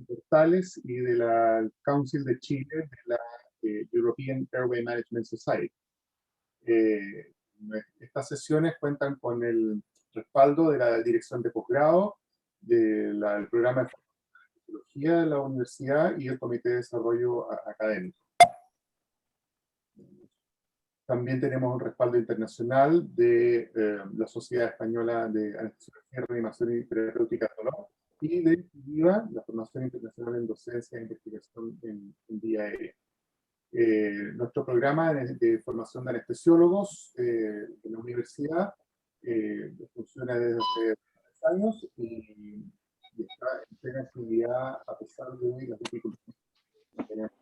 Portales y de la Council de Chile, de la European Airway Management Society. Eh, Estas sesiones cuentan con el respaldo de la Dirección de Posgrado, del Programa de Tecnología de la Universidad y el Comité de Desarrollo Académico. También tenemos un respaldo internacional de la Sociedad Española de Anestesiología, Reanimación y Terapéutica de Dolor y de IVA, la Formación Internacional en Docencia e Investigación en Vía Aérea. Nuestro programa de formación de anestesiólogos de la universidad funciona desde hace 3 años y está en plena actividad a pesar de las dificultades que tenemos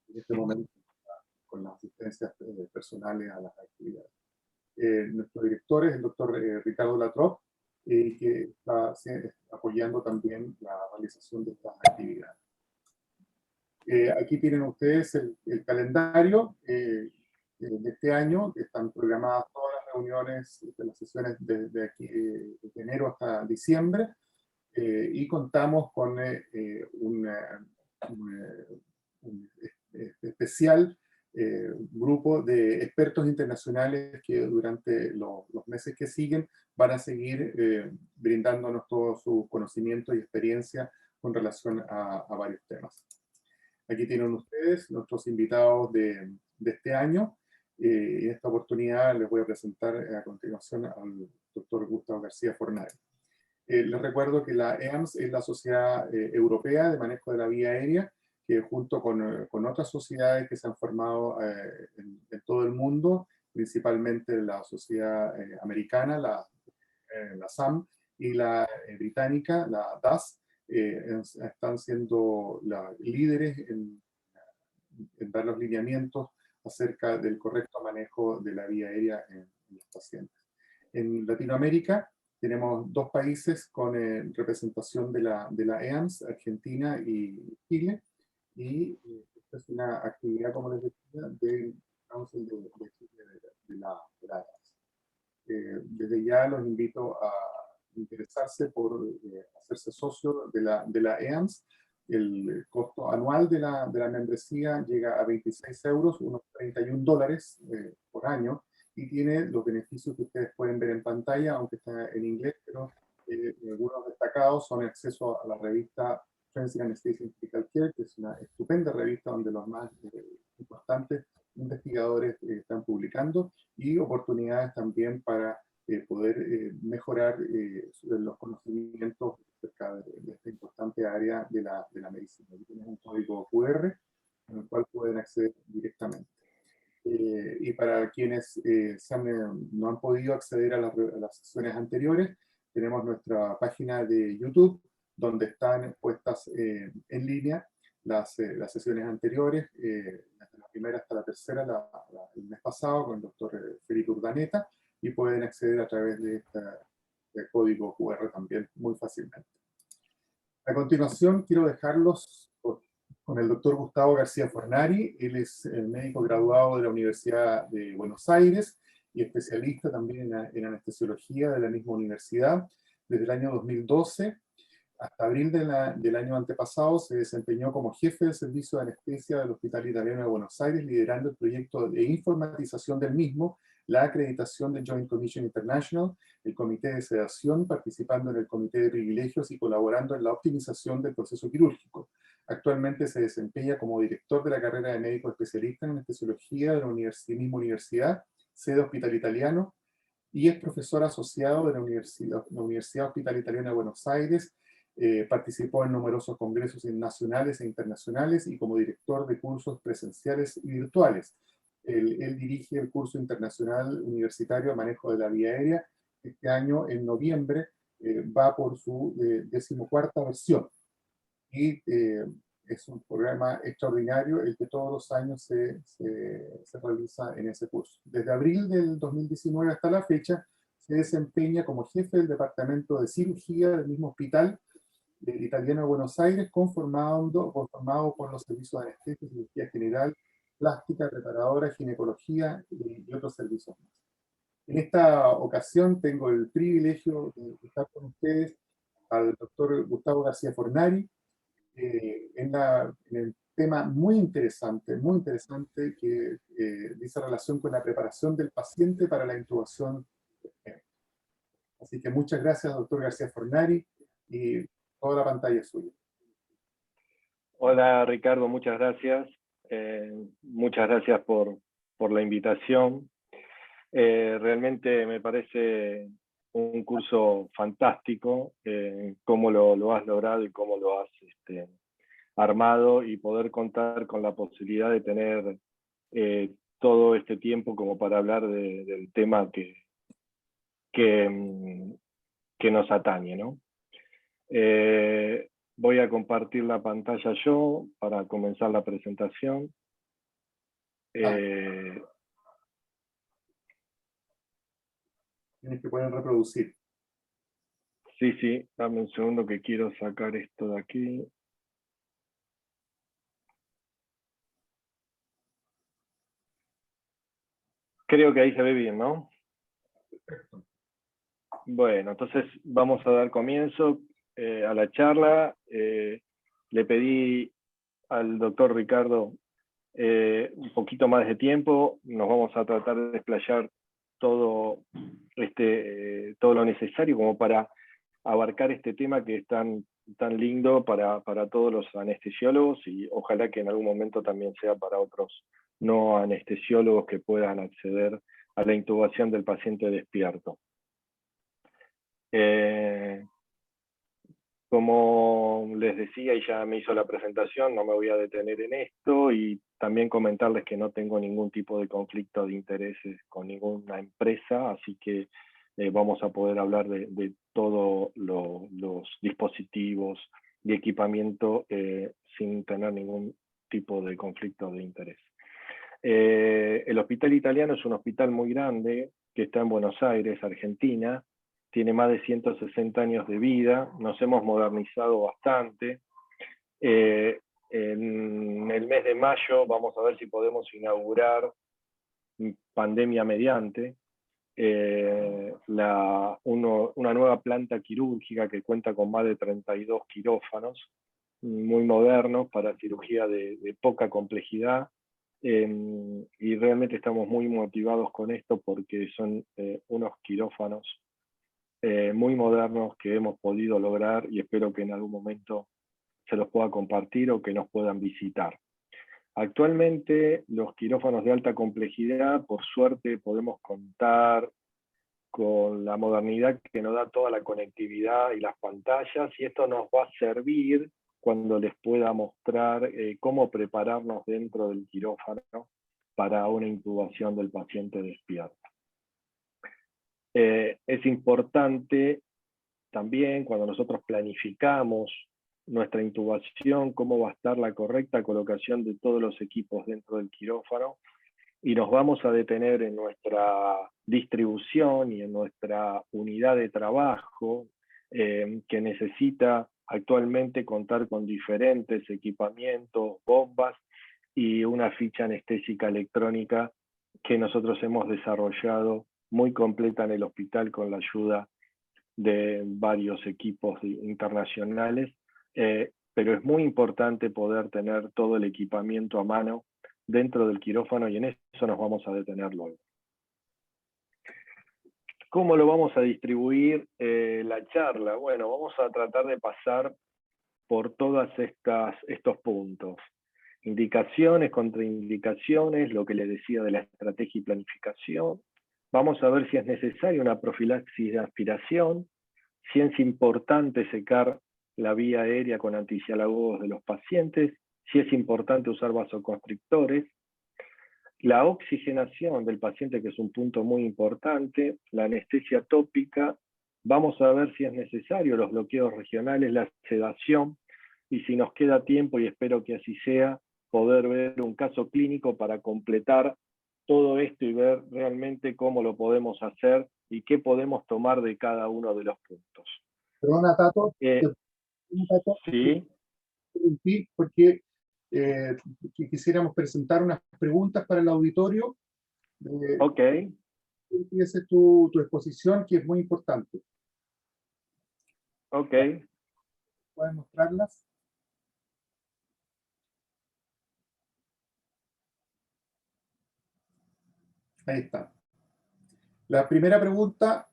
en este momento con las asistencias personales a las actividades. Nuestro director es el doctor Ricardo Latrop, que está apoyando también la realización de estas actividades. Aquí tienen ustedes el calendario de este año. Están programadas todas las reuniones de las sesiones desde aquí, de enero hasta diciembre, y contamos con un especial grupo de expertos internacionales que durante los meses que siguen van a seguir brindándonos todo su conocimiento y experiencia con relación a varios temas. Aquí tienen ustedes nuestros invitados de este año. En esta oportunidad les voy a presentar a continuación al doctor Gustavo García Fornari. Les recuerdo que la EAMS es la Sociedad Europea de Manejo de la Vía Aérea, que junto con otras sociedades que se han formado en todo el mundo, principalmente la Sociedad Americana, la SAM, y la británica, la DAS, están siendo líderes en dar los lineamientos acerca del correcto manejo de la vía aérea en los pacientes. En Latinoamérica tenemos 2 países con representación de la EAMS, Argentina y Chile, y esta es una actividad, como les decía, del Council de Chile de la EAMS. Desde ya los invito a interesarse por hacerse socio de la EAMS. El costo anual de la membresía llega a 26 euros, unos $31 por año, y tiene los beneficios que ustedes pueden ver en pantalla, aunque está en inglés, pero algunos destacados son acceso a la revista Forensic Anesthesia and Critical Care, que es una estupenda revista donde los más importantes investigadores están publicando, y oportunidades también para poder mejorar los conocimientos acerca de esta importante área de la medicina. Aquí tenemos un código QR en el cual pueden acceder directamente. Y para quienes no han podido acceder a las sesiones anteriores, tenemos nuestra página de YouTube, donde están puestas en línea las sesiones anteriores, desde la primera hasta la tercera, el mes pasado, con el doctor Felipe Urdaneta, y pueden acceder a través de este código QR también muy fácilmente. A continuación, quiero dejarlos con el doctor Gustavo García Fornari. Él es el médico graduado de la Universidad de Buenos Aires y especialista también en anestesiología de la misma universidad. Desde el año 2012 hasta abril del año antepasado se desempeñó como jefe del servicio de anestesia del Hospital Italiano de Buenos Aires, liderando el proyecto de informatización del mismo, la acreditación del Joint Commission International, el comité de sedación, participando en el comité de privilegios y colaborando en la optimización del proceso quirúrgico. Actualmente se desempeña como director de la carrera de médico especialista en anestesiología de la misma universidad, sede Hospital Italiano, y es profesor asociado de la Universidad Hospital Italiano de Buenos Aires. Participó en numerosos congresos nacionales e internacionales y como director de cursos presenciales y virtuales. Él dirige el curso internacional universitario de manejo de la vía aérea. Este año, en noviembre, va por su 14ª versión. Y es un programa extraordinario el que todos los años se realiza en ese curso. Desde abril del 2019 hasta la fecha, se desempeña como jefe del departamento de cirugía del mismo hospital Italiano de Buenos Aires, conformado por los servicios de anestesia, cirugía general, plástica, reparadora, ginecología y otros servicios más. En esta ocasión tengo el privilegio de estar con ustedes al doctor Gustavo García Fornari en el tema muy interesante que dice relación con la preparación del paciente para la intubación. Así que muchas gracias, doctor García Fornari, y toda la pantalla es suya. Hola Ricardo, muchas gracias. Muchas gracias por la invitación. Realmente me parece un curso fantástico, cómo lo has logrado y cómo lo has armado, y poder contar con la posibilidad de tener todo este tiempo como para hablar del tema que nos atañe, ¿no? Voy a compartir la pantalla yo para comenzar la presentación. Tienes que poder reproducir. Sí, dame un segundo que quiero sacar esto de aquí. Creo que ahí se ve bien, ¿no? Perfecto. Bueno, entonces vamos a dar comienzo a la charla. Le pedí al doctor Ricardo un poquito más de tiempo. Nos vamos a tratar de desplayar todo, todo lo necesario como para abarcar este tema que es tan lindo para todos los anestesiólogos, y ojalá que en algún momento también sea para otros no anestesiólogos que puedan acceder a la intubación del paciente despierto. Como les decía, y ya me hizo la presentación, no me voy a detener en esto, y también comentarles que no tengo ningún tipo de conflicto de intereses con ninguna empresa, así que vamos a poder hablar de todos los dispositivos y equipamiento sin tener ningún tipo de conflicto de interés. El Hospital Italiano es un hospital muy grande que está en Buenos Aires, Argentina. Tiene más de 160 años de vida, nos hemos modernizado bastante. En el mes de mayo vamos a ver si podemos inaugurar, pandemia mediante, una nueva planta quirúrgica que cuenta con más de 32 quirófanos, muy modernos para cirugía de poca complejidad. Y realmente estamos muy motivados con esto porque son unos quirófanos muy modernos que hemos podido lograr, y espero que en algún momento se los pueda compartir o que nos puedan visitar. Actualmente los quirófanos de alta complejidad, por suerte, podemos contar con la modernidad que nos da toda la conectividad y las pantallas, y esto nos va a servir cuando les pueda mostrar cómo prepararnos dentro del quirófano para una intubación del paciente despierto. Es importante también, cuando nosotros planificamos nuestra intubación, cómo va a estar la correcta colocación de todos los equipos dentro del quirófano, y nos vamos a detener en nuestra distribución y en nuestra unidad de trabajo, que necesita actualmente contar con diferentes equipamientos, bombas y una ficha anestésica electrónica que nosotros hemos desarrollado muy completa en el hospital con la ayuda de varios equipos internacionales, pero es muy importante poder tener todo el equipamiento a mano dentro del quirófano, y en eso nos vamos a detener luego. ¿Cómo lo vamos a distribuir la charla? Bueno, vamos a tratar de pasar por todos estos puntos. Indicaciones, contraindicaciones, lo que les decía de la estrategia y planificación. Vamos a ver si es necesaria una profilaxis de aspiración, si es importante secar la vía aérea con antihialagos de los pacientes, si es importante usar vasoconstrictores, la oxigenación del paciente, que es un punto muy importante, la anestesia tópica, vamos a ver si es necesario los bloqueos regionales, la sedación, y si nos queda tiempo, y espero que así sea, poder ver un caso clínico para completar todo esto y ver realmente cómo lo podemos hacer y qué podemos tomar de cada uno de los puntos. Perdona, Tato, sí. Porque quisiéramos presentar unas preguntas para el auditorio. Ok. Empiece tu exposición, que es muy importante. Ok. ¿Puedes mostrarlas? Ahí está. La primera pregunta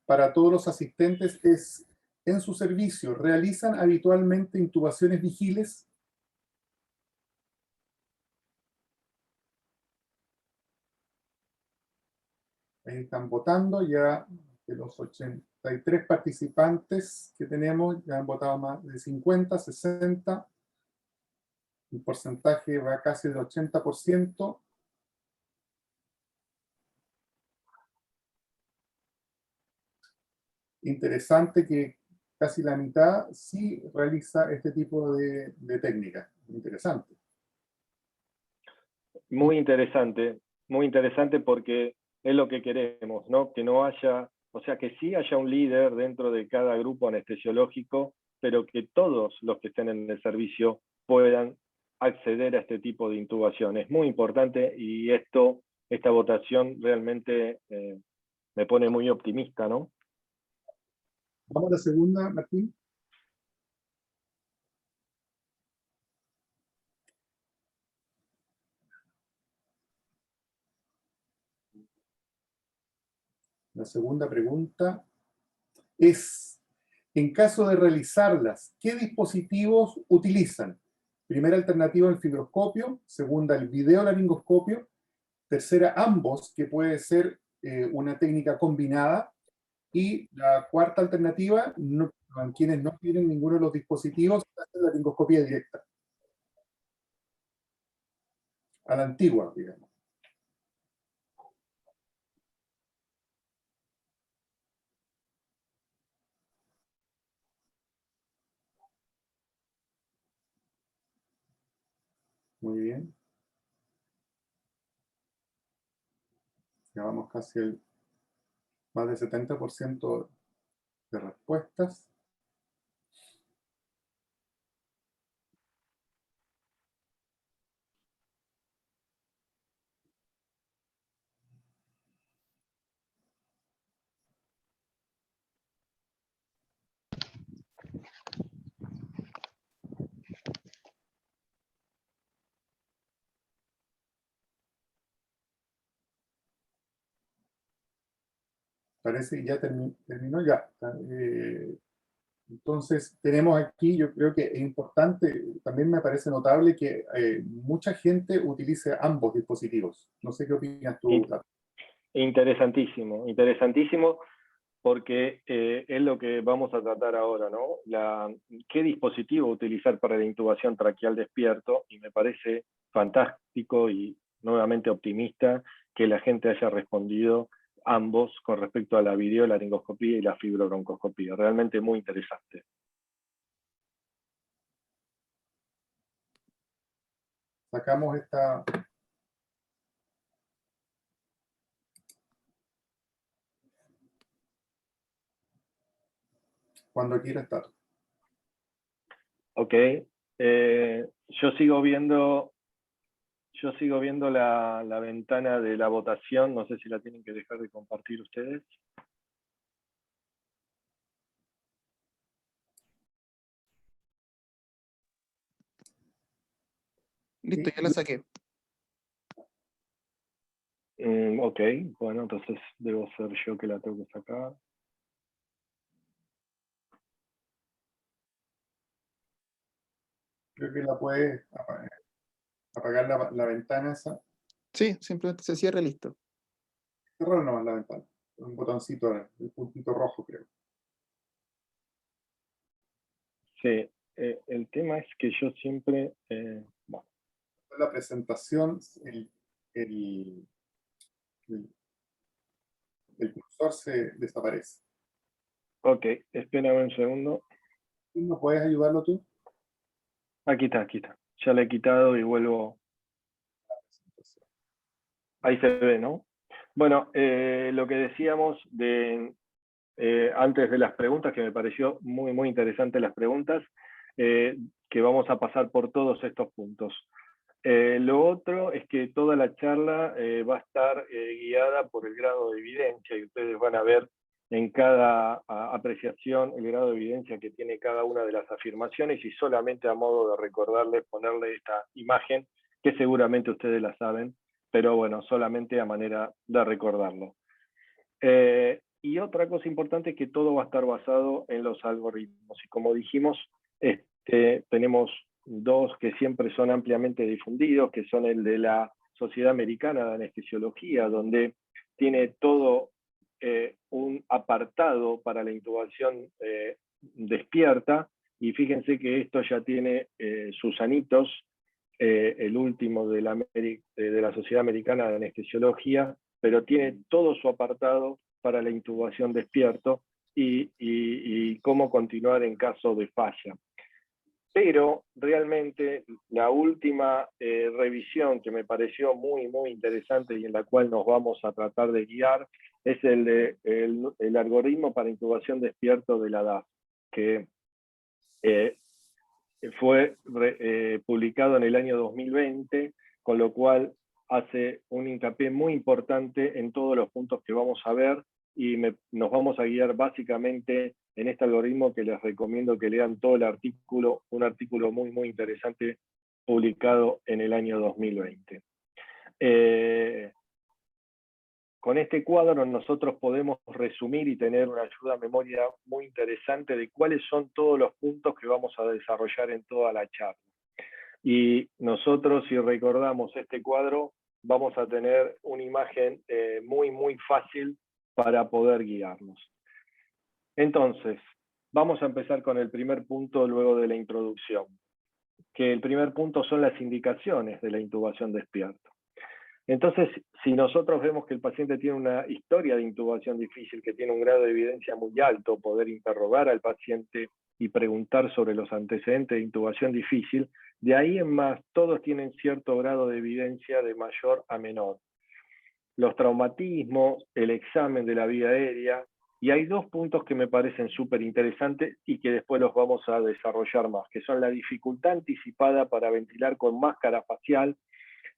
para todos los asistentes es, ¿en su servicio realizan habitualmente intubaciones vigiles? Ahí están votando, ya de los 83 participantes que tenemos, ya han votado más de 50, 60, el porcentaje va casi del 80%. Interesante que casi la mitad sí realiza este tipo de técnica. Interesante. Muy interesante porque es lo que queremos, ¿no? Que no haya, o sea, que sí haya un líder dentro de cada grupo anestesiológico, pero que todos los que estén en el servicio puedan acceder a este tipo de intubación. Es muy importante y esta votación realmente me pone muy optimista, ¿no? Vamos a la segunda, Martín. La segunda pregunta es, en caso de realizarlas, ¿qué dispositivos utilizan? Primera alternativa, el fibroscopio. Segunda, el videolaringoscopio. Tercera, ambos, que puede ser una técnica combinada. Y la cuarta alternativa, en quienes no tienen ninguno de los dispositivos, hacer la laringoscopia directa. A la antigua, digamos. Muy bien. Ya vamos casi al más del 70% de respuestas. Parece que ya terminó ya. Entonces, tenemos aquí, yo creo que es importante, también me parece notable que mucha gente utilice ambos dispositivos. No sé qué opinas tú, Tato. Interesantísimo, interesantísimo, porque es lo que vamos a tratar ahora, ¿no? ¿Qué dispositivo utilizar para la intubación traqueal despierto? Y me parece fantástico y nuevamente optimista que la gente haya respondido ambos con respecto a la videolaringoscopía y la fibrobroncoscopía. Realmente muy interesante. Sacamos esta... Cuando quieras, Tato. Ok, yo sigo viendo la ventana de la votación, no sé si la tienen que dejar de compartir ustedes. Listo, ya la saqué. Ok, bueno, entonces debo ser yo que la tengo que sacar. Creo que la puedes apagar la ventana esa. Sí, simplemente se cierra y listo. Cerrar nomás la ventana. Un botoncito, el puntito rojo, creo. Sí, el tema es que yo siempre... bueno. La presentación, el, el, el cursor se desaparece. Ok, espérame un segundo. ¿No puedes ayudarlo tú? Aquí está, aquí está. Ya la he quitado y vuelvo. Ahí se ve, ¿no? Bueno, lo que decíamos antes de las preguntas, que me pareció muy, muy interesante las preguntas, que vamos a pasar por todos estos puntos. Lo otro es que toda la charla va a estar guiada por el grado de evidencia y ustedes van a ver en cada apreciación el grado de evidencia que tiene cada una de las afirmaciones, y solamente a modo de recordarles, ponerle esta imagen, que seguramente ustedes la saben, pero bueno, solamente a manera de recordarlo. Y otra cosa importante es que todo va a estar basado en los algoritmos, y como dijimos, tenemos dos que siempre son ampliamente difundidos, que son el de la Sociedad Americana de Anestesiología, donde tiene todo un apartado para la intubación despierta, y fíjense que esto ya tiene sus anitos, el último de la Sociedad Americana de Anestesiología, pero tiene todo su apartado para la intubación despierto y cómo continuar en caso de falla. Pero realmente la última revisión que me pareció muy, muy interesante y en la cual nos vamos a tratar de guiar es el algoritmo para intubación despierto de la DAF, que fue publicado en el año 2020, con lo cual hace un hincapié muy importante en todos los puntos que vamos a ver, y nos vamos a guiar básicamente en este algoritmo, que les recomiendo que lean todo el artículo, un artículo muy, muy interesante publicado en el año 2020. Con este cuadro nosotros podemos resumir y tener una ayuda a memoria muy interesante de cuáles son todos los puntos que vamos a desarrollar en toda la charla. Y nosotros, si recordamos este cuadro, vamos a tener una imagen muy, muy fácil para poder guiarnos. Entonces, vamos a empezar con el primer punto luego de la introducción, que el primer punto son las indicaciones de la intubación despierta. Entonces, si nosotros vemos que el paciente tiene una historia de intubación difícil, que tiene un grado de evidencia muy alto, poder interrogar al paciente y preguntar sobre los antecedentes de intubación difícil, de ahí en más todos tienen cierto grado de evidencia de mayor a menor. Los traumatismos, el examen de la vía aérea, y hay dos puntos que me parecen súper interesantes y que después los vamos a desarrollar más, que son la dificultad anticipada para ventilar con máscara facial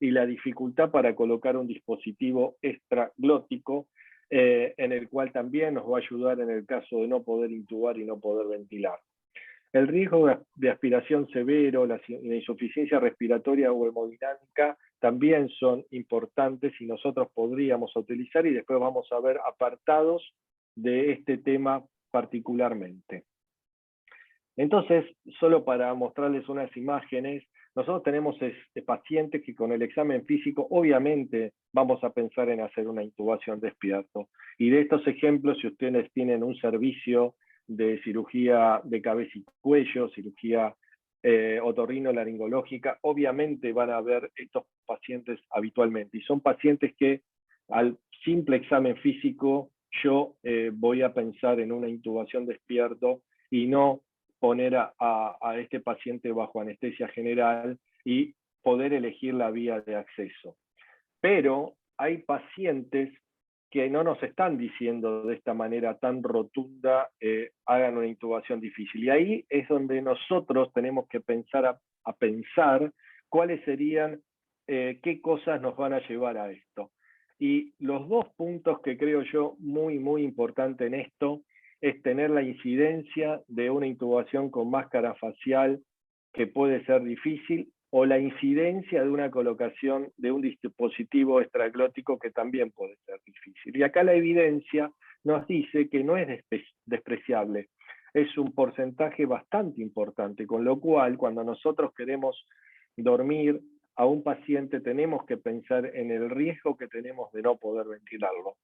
y la dificultad para colocar un dispositivo extraglótico, en el cual también nos va a ayudar en el caso de no poder intubar y no poder ventilar. El riesgo de aspiración severo, la insuficiencia respiratoria o hemodinámica también son importantes y nosotros podríamos utilizar, y después vamos a ver apartados de este tema particularmente. Entonces, solo para mostrarles unas imágenes, nosotros tenemos pacientes que con el examen físico obviamente vamos a pensar en hacer una intubación despierto. Y de estos ejemplos, si ustedes tienen un servicio de cirugía de cabeza y cuello, cirugía otorrinolaringológica, obviamente van a ver estos pacientes habitualmente. Y son pacientes que al simple examen físico yo voy a pensar en una intubación despierto y no poner a este paciente bajo anestesia general y poder elegir la vía de acceso. Pero hay pacientes que no nos están diciendo de esta manera tan rotunda, hagan una intubación difícil. Y ahí es donde nosotros tenemos que pensar a pensar cuáles serían, qué cosas nos van a llevar a esto. Y los dos puntos que creo yo muy, muy importante en esto es tener la incidencia de una intubación con máscara facial, que puede ser difícil, o la incidencia de una colocación de un dispositivo extraglótico, que también puede ser difícil. Y acá la evidencia nos dice que no es despreciable, es un porcentaje bastante importante, con lo cual cuando nosotros queremos dormir a un paciente tenemos que pensar en el riesgo que tenemos de no poder ventilarlo.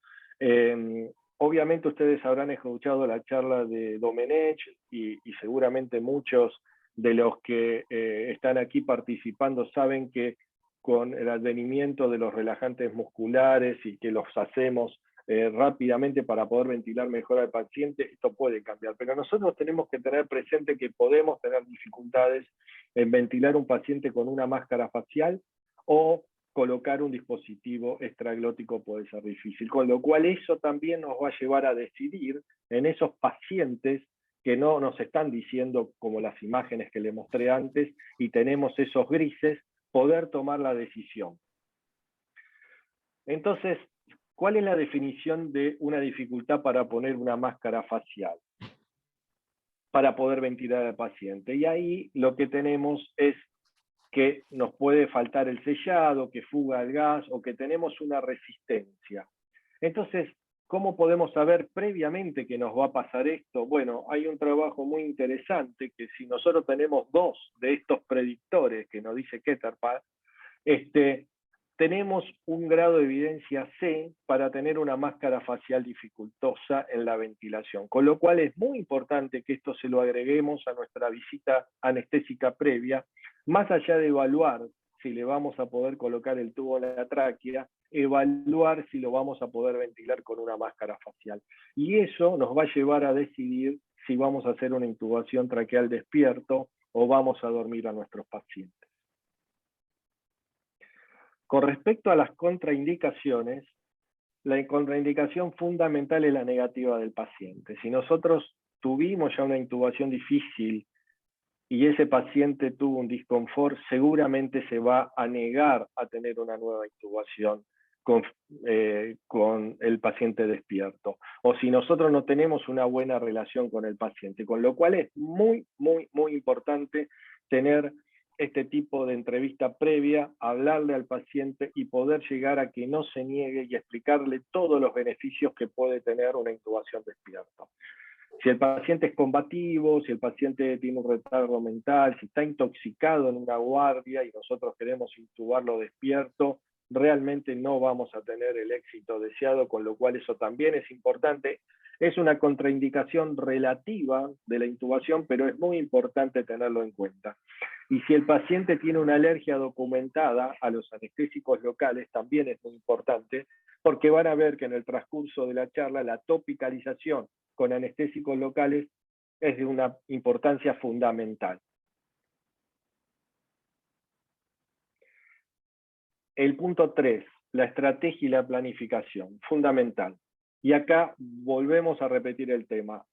Obviamente ustedes habrán escuchado la charla de Domenech y seguramente muchos de los que están aquí participando saben que con el advenimiento de los relajantes musculares y que los hacemos rápidamente para poder ventilar mejor al paciente, esto puede cambiar. Pero nosotros tenemos que tener presente que podemos tener dificultades en ventilar un paciente con una máscara facial, o colocar un dispositivo extraglótico puede ser difícil. Con lo cual eso también nos va a llevar a decidir en esos pacientes que no nos están diciendo, como las imágenes que le mostré antes, y tenemos esos grises, poder tomar la decisión. Entonces, ¿cuál es la definición de una dificultad para poner una máscara facial? Para poder ventilar al paciente. Y ahí lo que tenemos es que nos puede faltar el sellado, que fuga el gas o que tenemos una resistencia. Entonces, ¿cómo podemos saber previamente que nos va a pasar esto? Bueno, hay un trabajo muy interesante que si nosotros tenemos 2 de estos predictores que nos dice Ketterpad, tenemos un grado de evidencia C para tener una máscara facial dificultosa en la ventilación, con lo cual es muy importante que esto se lo agreguemos a nuestra visita anestésica previa, más allá de evaluar si le vamos a poder colocar el tubo en la tráquea, evaluar si lo vamos a poder ventilar con una máscara facial. Y eso nos va a llevar a decidir si vamos a hacer una intubación traqueal despierto o vamos a dormir a nuestros pacientes. Con respecto a las contraindicaciones, la contraindicación fundamental es la negativa del paciente. Si nosotros tuvimos ya una intubación difícil y ese paciente tuvo un disconfort, seguramente se va a negar a tener una nueva intubación con el paciente despierto. O si nosotros no tenemos una buena relación con el paciente, con lo cual es muy, muy, muy importante tener este tipo de entrevista previa, hablarle al paciente y poder llegar a que no se niegue y explicarle todos los beneficios que puede tener una intubación despierta. Si el paciente es combativo, si el paciente tiene un retardo mental, si está intoxicado en una guardia y nosotros queremos intubarlo despierto, realmente no vamos a tener el éxito deseado, con lo cual eso también es importante. Es una contraindicación relativa de la intubación, pero es muy importante tenerlo en cuenta. Y si el paciente tiene una alergia documentada a los anestésicos locales, también es muy importante, porque van a ver que en el transcurso de la charla la topicalización con anestésicos locales es de una importancia fundamental. El punto 3, la estrategia y la planificación, fundamental. Y acá volvemos a repetir el tema.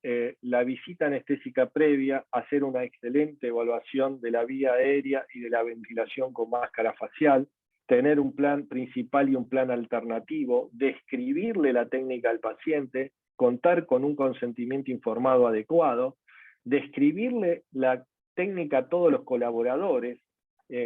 La visita anestésica previa, hacer una excelente evaluación de la vía aérea y de la ventilación con máscara facial, tener un plan principal y un plan alternativo, describirle la técnica al paciente, contar con un consentimiento informado adecuado, describirle la técnica a todos los colaboradores,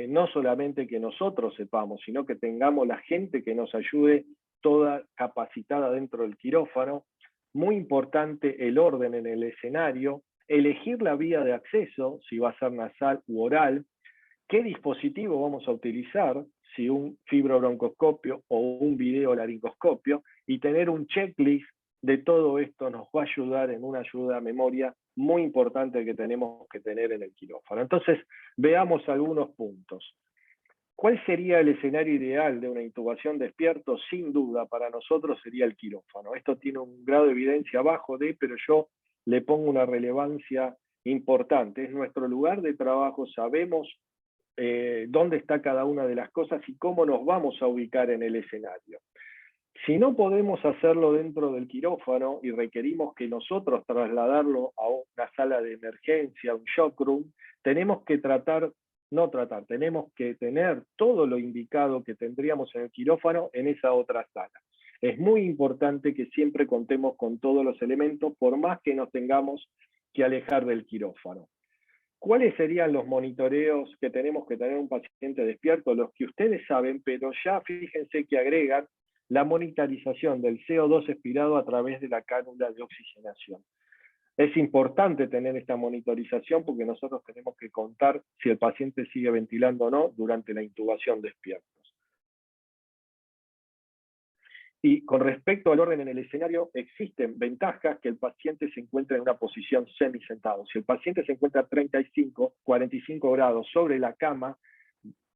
no solamente que nosotros sepamos, sino que tengamos la gente que nos ayude toda capacitada dentro del quirófano. Muy importante el orden en el escenario, elegir la vía de acceso, si va a ser nasal u oral, qué dispositivo vamos a utilizar, si un fibrobroncoscopio o un videolaringoscopio, y tener un checklist de todo esto nos va a ayudar en una ayuda a memoria muy importante que tenemos que tener en el quirófano. Entonces, veamos algunos puntos. ¿Cuál sería el escenario ideal de una intubación despierto? Sin duda, para nosotros sería el quirófano. Esto tiene un grado de evidencia bajo de, pero yo le pongo una relevancia importante. Es nuestro lugar de trabajo, sabemos dónde está cada una de las cosas y cómo nos vamos a ubicar en el escenario. Si no podemos hacerlo dentro del quirófano y requerimos que nosotros trasladarlo a una sala de emergencia, un shock room, tenemos que tenemos que tener todo lo indicado que tendríamos en el quirófano en esa otra sala. Es muy importante que siempre contemos con todos los elementos, por más que nos tengamos que alejar del quirófano. ¿Cuáles serían los monitoreos que tenemos que tener un paciente despierto? Los que ustedes saben, pero ya fíjense que agregan la monitorización del CO2 expirado a través de la cánula de oxigenación. Es importante tener esta monitorización porque nosotros tenemos que contar si el paciente sigue ventilando o no durante la intubación despiertos. Y con respecto al orden en el escenario, existen ventajas que el paciente se encuentre en una posición semisentado. Si el paciente se encuentra a 35, 45 grados sobre la cama,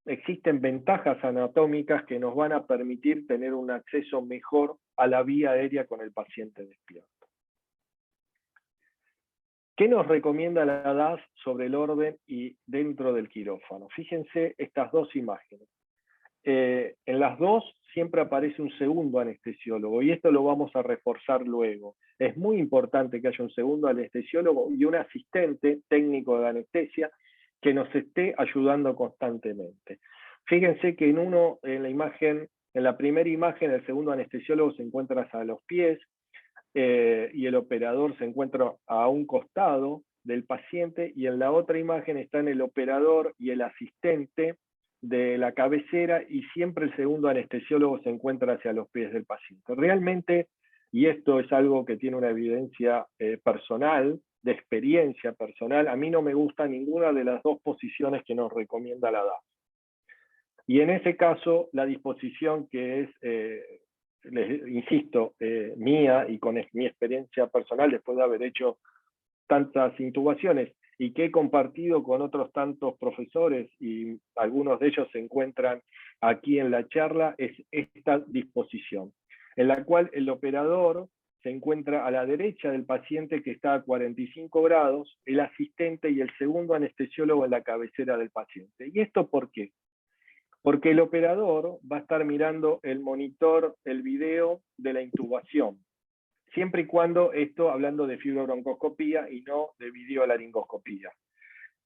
existen ventajas anatómicas que nos van a permitir tener un acceso mejor a la vía aérea con el paciente despierto. ¿Qué nos recomienda la DAS sobre el orden y dentro del quirófano? Fíjense estas dos imágenes. En las dos siempre aparece un segundo anestesiólogo y esto lo vamos a reforzar luego. Es muy importante que haya un segundo anestesiólogo y un asistente técnico de anestesia que nos esté ayudando constantemente. Fíjense que en la imagen En la primera imagen, el segundo anestesiólogo se encuentra a los pies y el operador se encuentra a un costado del paciente, y en la otra imagen están el operador y el asistente de la cabecera, y siempre el segundo anestesiólogo se encuentra hacia los pies del paciente. Realmente, y esto es algo que tiene una evidencia personal, de experiencia personal, a mí no me gusta ninguna de las dos posiciones que nos recomienda la DAF. Y en ese caso, la disposición que es, les insisto, mía y con mi experiencia personal, después de haber hecho tantas intubaciones y que he compartido con otros tantos profesores, y algunos de ellos se encuentran aquí en la charla, es esta disposición, en la cual el operador se encuentra a la derecha del paciente, que está a 45 grados, el asistente y el segundo anestesiólogo en la cabecera del paciente. ¿Y esto por qué? Porque el operador va a estar mirando el monitor, el video de la intubación, siempre y cuando esto hablando de fibrobroncoscopía y no de videolaringoscopía.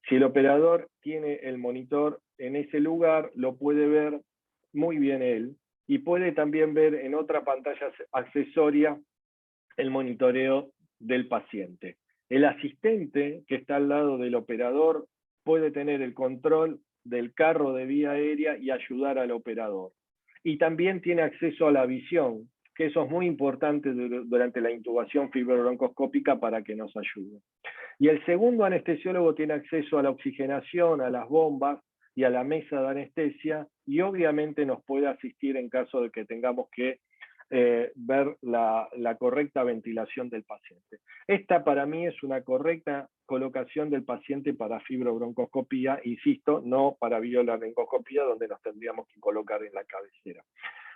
Si el operador tiene el monitor en ese lugar, lo puede ver muy bien él, y puede también ver en otra pantalla accesoria el monitoreo del paciente. El asistente que está al lado del operador puede tener el control del carro de vía aérea y ayudar al operador. Y también tiene acceso a la visión, que eso es muy importante durante la intubación fibrobroncoscópica para que nos ayude. Y el segundo anestesiólogo tiene acceso a la oxigenación, a las bombas y a la mesa de anestesia, y obviamente nos puede asistir en caso de que tengamos que ver la correcta ventilación del paciente. Esta para mí es una correcta colocación del paciente para fibrobroncoscopía, insisto, no para videolaringoscopía, donde nos tendríamos que colocar en la cabecera.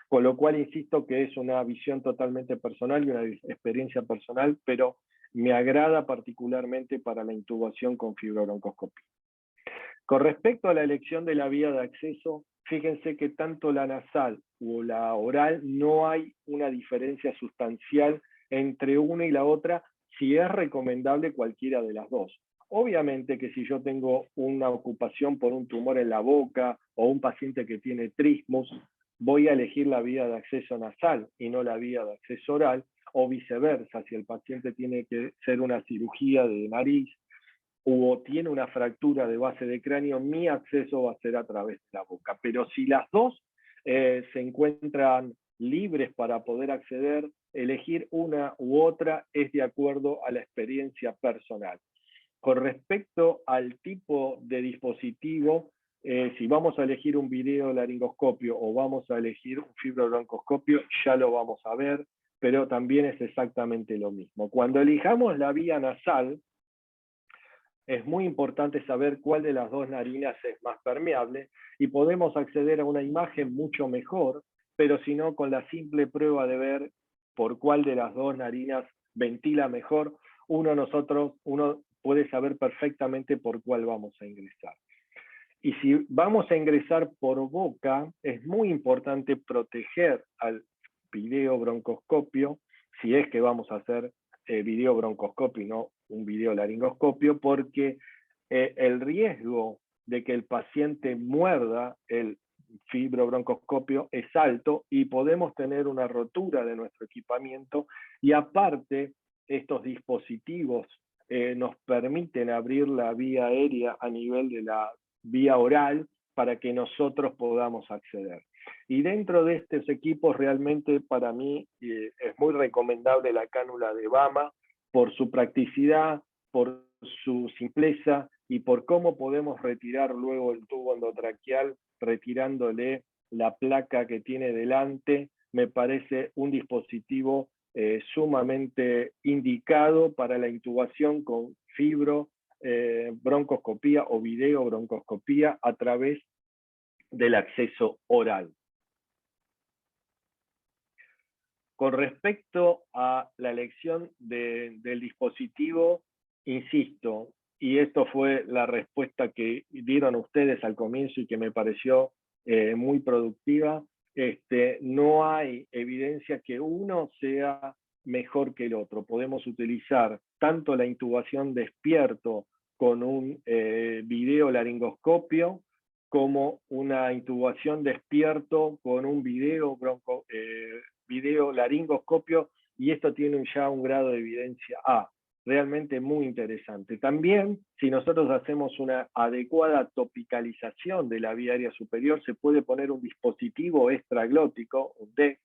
Con lo cual, insisto que es una visión totalmente personal y una experiencia personal, pero me agrada particularmente para la intubación con fibrobroncoscopía. Con respecto a la elección de la vía de acceso, fíjense que tanto la nasal o la oral no hay una diferencia sustancial entre una y la otra, si es recomendable cualquiera de las dos. Obviamente que si yo tengo una ocupación por un tumor en la boca o un paciente que tiene trismus, voy a elegir la vía de acceso nasal y no la vía de acceso oral, o viceversa, si el paciente tiene que hacer una cirugía de nariz o tiene una fractura de base de cráneo, mi acceso va a ser a través de la boca. Pero si las dos se encuentran libres para poder acceder, elegir una u otra es de acuerdo a la experiencia personal. Con respecto al tipo de dispositivo, si vamos a elegir un videolaringoscopio o vamos a elegir un fibrobroncoscopio, ya lo vamos a ver, pero también es exactamente lo mismo. Cuando elijamos la vía nasal, es muy importante saber cuál de las dos narinas es más permeable, y podemos acceder a una imagen mucho mejor, pero si no, con la simple prueba de ver por cuál de las dos narinas ventila mejor, uno puede saber perfectamente por cuál vamos a ingresar. Y si vamos a ingresar por boca, es muy importante proteger al videobroncoscopio, si es que vamos a hacer videobroncoscopio y no un videolaringoscopio, porque el riesgo de que el paciente muerda el fibrobroncoscopio es alto y podemos tener una rotura de nuestro equipamiento, y aparte estos dispositivos nos permiten abrir la vía aérea a nivel de la vía oral para que nosotros podamos acceder. Y dentro de estos equipos realmente para mí es muy recomendable la cánula de Bama por su practicidad, por su simpleza y por cómo podemos retirar luego el tubo endotraqueal retirándole la placa que tiene delante. Me parece un dispositivo sumamente indicado para la intubación con broncoscopía o videobroncoscopía a través del acceso oral. Con respecto a la elección del dispositivo, insisto, y esto fue la respuesta que dieron ustedes al comienzo y que me pareció muy productiva, no hay evidencia que uno sea mejor que el otro. Podemos utilizar tanto la intubación despierto con un videolaringoscopio como una intubación despierto con un video laringoscopio, y esto tiene ya un grado de evidencia A, realmente muy interesante. También, si nosotros hacemos una adecuada topicalización de la vía aérea superior, se puede poner un dispositivo extraglótico, un DEX,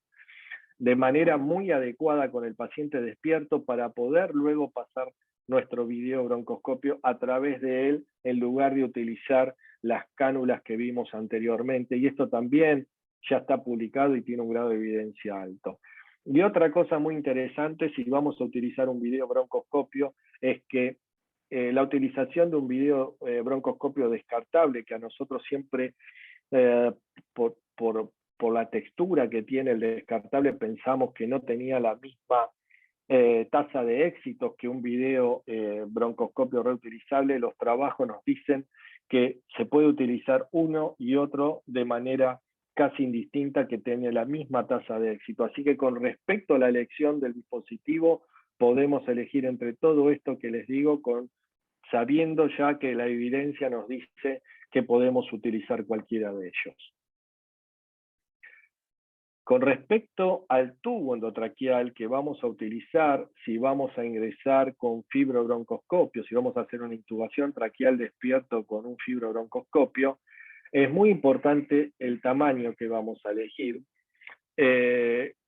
de manera muy adecuada con el paciente despierto para poder luego pasar nuestro video broncoscopio a través de él, en lugar de utilizar las cánulas que vimos anteriormente. Y esto también ya está publicado y tiene un grado de evidencia alto. Y otra cosa muy interesante, si vamos a utilizar un video broncoscopio, es que la utilización de un video broncoscopio descartable, que a nosotros siempre, por la textura que tiene el descartable, pensamos que no tenía la misma tasa de éxitos que un video broncoscopio reutilizable. Los trabajos nos dicen que se puede utilizar uno y otro de manera casi indistinta, que tiene la misma tasa de éxito. Así que con respecto a la elección del dispositivo, podemos elegir entre todo esto que les digo, sabiendo ya que la evidencia nos dice que podemos utilizar cualquiera de ellos. Con respecto al tubo endotraqueal que vamos a utilizar, si vamos a ingresar con fibrobroncoscopio, si vamos a hacer una intubación traqueal despierto con un fibrobroncoscopio, es muy importante el tamaño que vamos a elegir.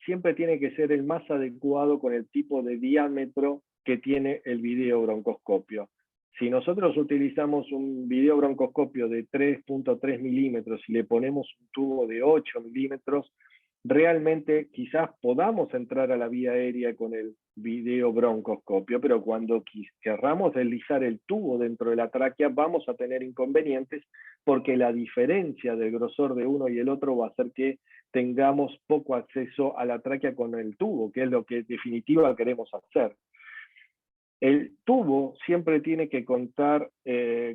Siempre tiene que ser el más adecuado con el tipo de diámetro que tiene el videobroncoscopio. Si nosotros utilizamos un videobroncoscopio de 3.3 milímetros y le ponemos un tubo de 8 milímetros, realmente quizás podamos entrar a la vía aérea con el videobroncoscopio, pero cuando querramos deslizar el tubo dentro de la tráquea vamos a tener inconvenientes, porque la diferencia del grosor de uno y el otro va a hacer que tengamos poco acceso a la tráquea con el tubo, que es lo que en definitiva queremos hacer. El tubo siempre tiene que contar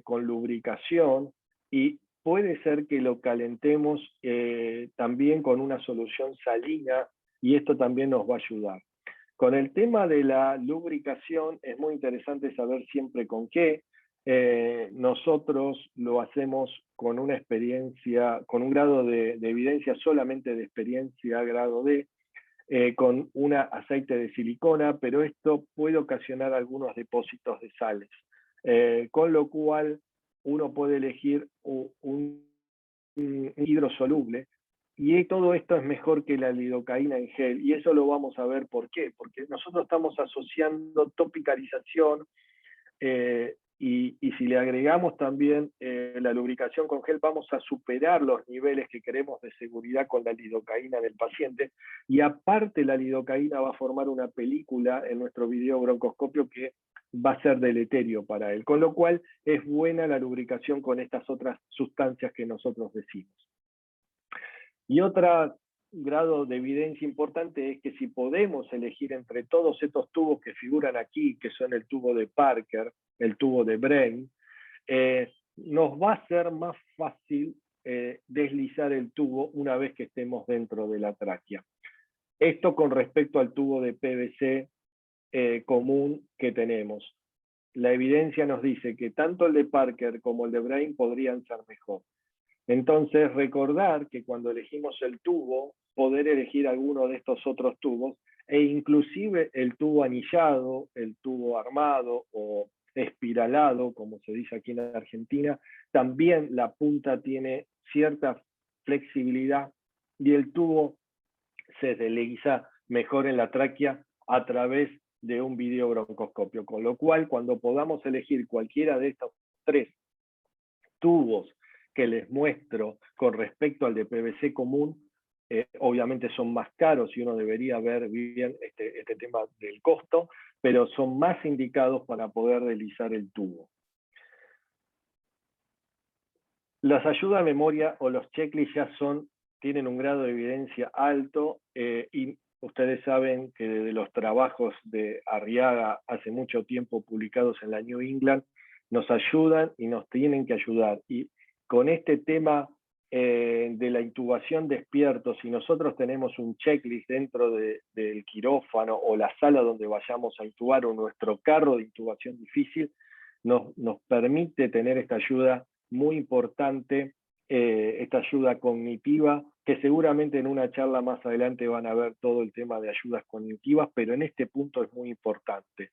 con lubricación, y puede ser que lo calentemos también con una solución salina, y esto también nos va a ayudar. Con el tema de la lubricación es muy interesante saber siempre con qué. Nosotros lo hacemos con una experiencia, con un grado de evidencia solamente de experiencia grado D, con un aceite de silicona, pero esto puede ocasionar algunos depósitos de sales, con lo cual uno puede elegir un hidrosoluble, y todo esto es mejor que la lidocaína en gel, y eso lo vamos a ver por qué, porque nosotros estamos asociando topicalización, y si le agregamos también la lubricación con gel, vamos a superar los niveles que queremos de seguridad con la lidocaína del paciente, y aparte la lidocaína va a formar una película en nuestro videobroncoscopio que va a ser deleterio para él, con lo cual es buena la lubricación con estas otras sustancias que nosotros decimos. Y otro grado de evidencia importante es que si podemos elegir entre todos estos tubos que figuran aquí, que son el tubo de Parker, el tubo de Brain, nos va a ser más fácil deslizar el tubo una vez que estemos dentro de la tráquea. Esto con respecto al tubo de PVC común que tenemos. La evidencia nos dice que tanto el de Parker como el de Brain podrían ser mejor. Entonces, recordar que cuando elegimos el tubo, poder elegir alguno de estos otros tubos, e inclusive el tubo anillado, el tubo armado o espiralado, como se dice aquí en Argentina, también la punta tiene cierta flexibilidad y el tubo se desliza mejor en la tráquea a través de un videobroncoscopio. Con lo cual, cuando podamos elegir cualquiera de estos tres tubos que les muestro con respecto al de PVC común, obviamente son más caros y uno debería ver bien este tema del costo, pero son más indicados para poder deslizar el tubo. Las ayudas a memoria o los checklists ya tienen un grado de evidencia alto, y ustedes saben que de los trabajos de Arriaga hace mucho tiempo publicados en la New England, nos ayudan y nos tienen que ayudar. Y con este tema de la intubación despierto, si nosotros tenemos un checklist dentro del quirófano o la sala donde vayamos a intubar, o nuestro carro de intubación difícil, nos permite tener esta ayuda muy importante esta ayuda cognitiva, que seguramente en una charla más adelante van a ver todo el tema de ayudas cognitivas, pero en este punto es muy importante.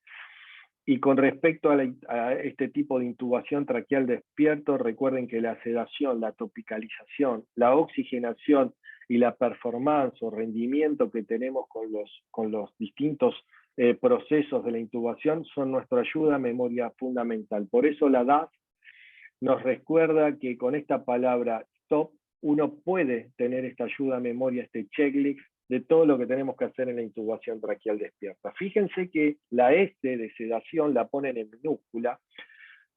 Y con respecto a este tipo de intubación traqueal despierto, recuerden que la sedación, la topicalización, la oxigenación y la performance o rendimiento que tenemos con los distintos procesos de la intubación son nuestra ayuda a memoria fundamental. Por eso la DAS nos recuerda que con esta palabra stop uno puede tener esta ayuda a memoria, este checklist de todo lo que tenemos que hacer en la intubación traqueal despierta. Fíjense que la S de sedación la ponen en minúscula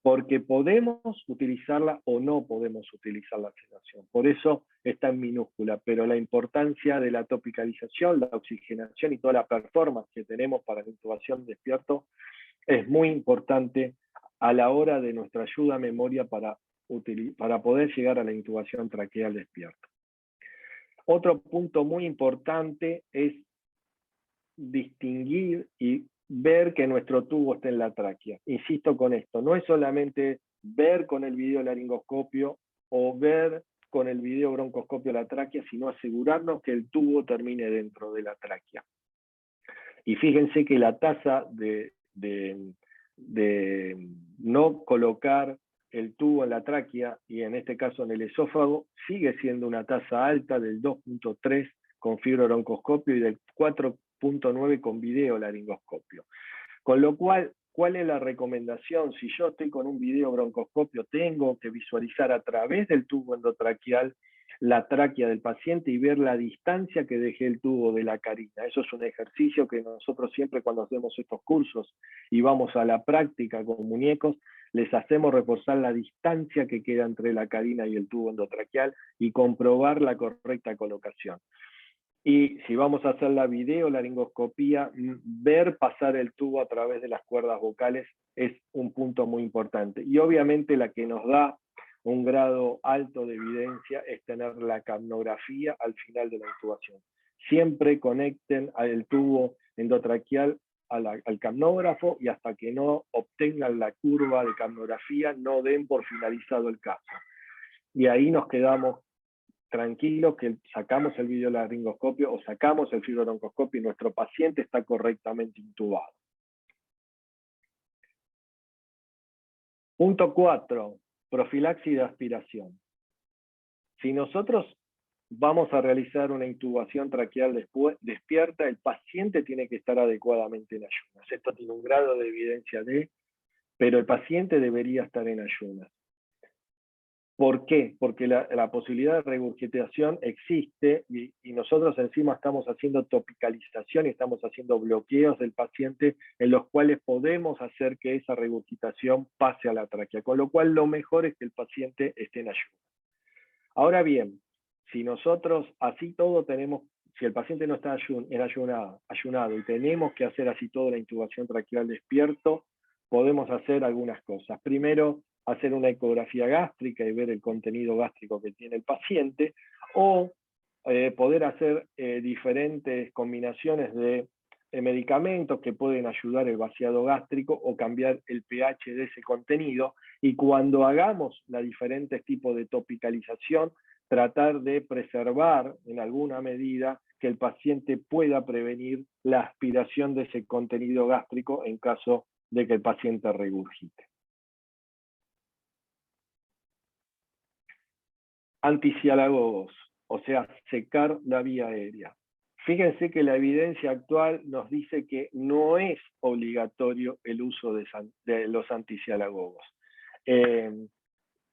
porque podemos utilizarla o no podemos utilizar la sedación. Por eso está en minúscula, pero la importancia de la topicalización, la oxigenación y toda la performance que tenemos para la intubación despierto es muy importante a la hora de nuestra ayuda a memoria para poder llegar a la intubación traqueal despierto. Otro punto muy importante es distinguir y ver que nuestro tubo está en la tráquea. Insisto con esto, no es solamente ver con el videolaringoscopio o ver con el videobroncoscopio la tráquea, sino asegurarnos que el tubo termine dentro de la tráquea. Y fíjense que la tasa de no colocar el tubo en la tráquea, y en este caso en el esófago, sigue siendo una tasa alta del 2.3 con fibrobroncoscopio y del 4.9 con videolaringoscopio. Con lo cual, ¿cuál es la recomendación? Si yo estoy con un videobroncoscopio, tengo que visualizar a través del tubo endotraqueal la tráquea del paciente y ver la distancia que dejé el tubo de la carina. Eso es un ejercicio que nosotros siempre cuando hacemos estos cursos y vamos a la práctica con muñecos, les hacemos reforzar la distancia que queda entre la carina y el tubo endotraqueal y comprobar la correcta colocación. Y si vamos a hacer la videolaringoscopía, ver pasar el tubo a través de las cuerdas vocales es un punto muy importante. Y obviamente la que nos da un grado alto de evidencia es tener la capnografía al final de la intubación. Siempre conecten el tubo endotraqueal al capnógrafo y hasta que no obtengan la curva de capnografía no den por finalizado el caso. Y ahí nos quedamos tranquilos que sacamos el videolaringoscopio o sacamos el fibrobroncoscopio y nuestro paciente está correctamente intubado. Punto 4. Profilaxis de aspiración. Si nosotros vamos a realizar una intubación traqueal despierta, el paciente tiene que estar adecuadamente en ayunas. Esto tiene un grado de evidencia pero el paciente debería estar en ayunas. ¿Por qué? Porque la posibilidad de regurgitación existe y nosotros encima estamos haciendo topicalización y estamos haciendo bloqueos del paciente en los cuales podemos hacer que esa regurgitación pase a la tráquea, con lo cual lo mejor es que el paciente esté en ayuno. Ahora bien, si nosotros así todo tenemos, si el paciente no está ayunado y tenemos que hacer así todo la intubación traqueal despierto, podemos hacer algunas cosas. Primero, hacer una ecografía gástrica y ver el contenido gástrico que tiene el paciente, o poder hacer diferentes combinaciones de medicamentos que pueden ayudar el vaciado gástrico o cambiar el pH de ese contenido, y cuando hagamos los diferentes tipos de topicalización, tratar de preservar en alguna medida que el paciente pueda prevenir la aspiración de ese contenido gástrico en caso de que el paciente regurgite. Anticialagogos, o sea, secar la vía aérea. Fíjense que la evidencia actual nos dice que no es obligatorio el uso de los anticialagogos.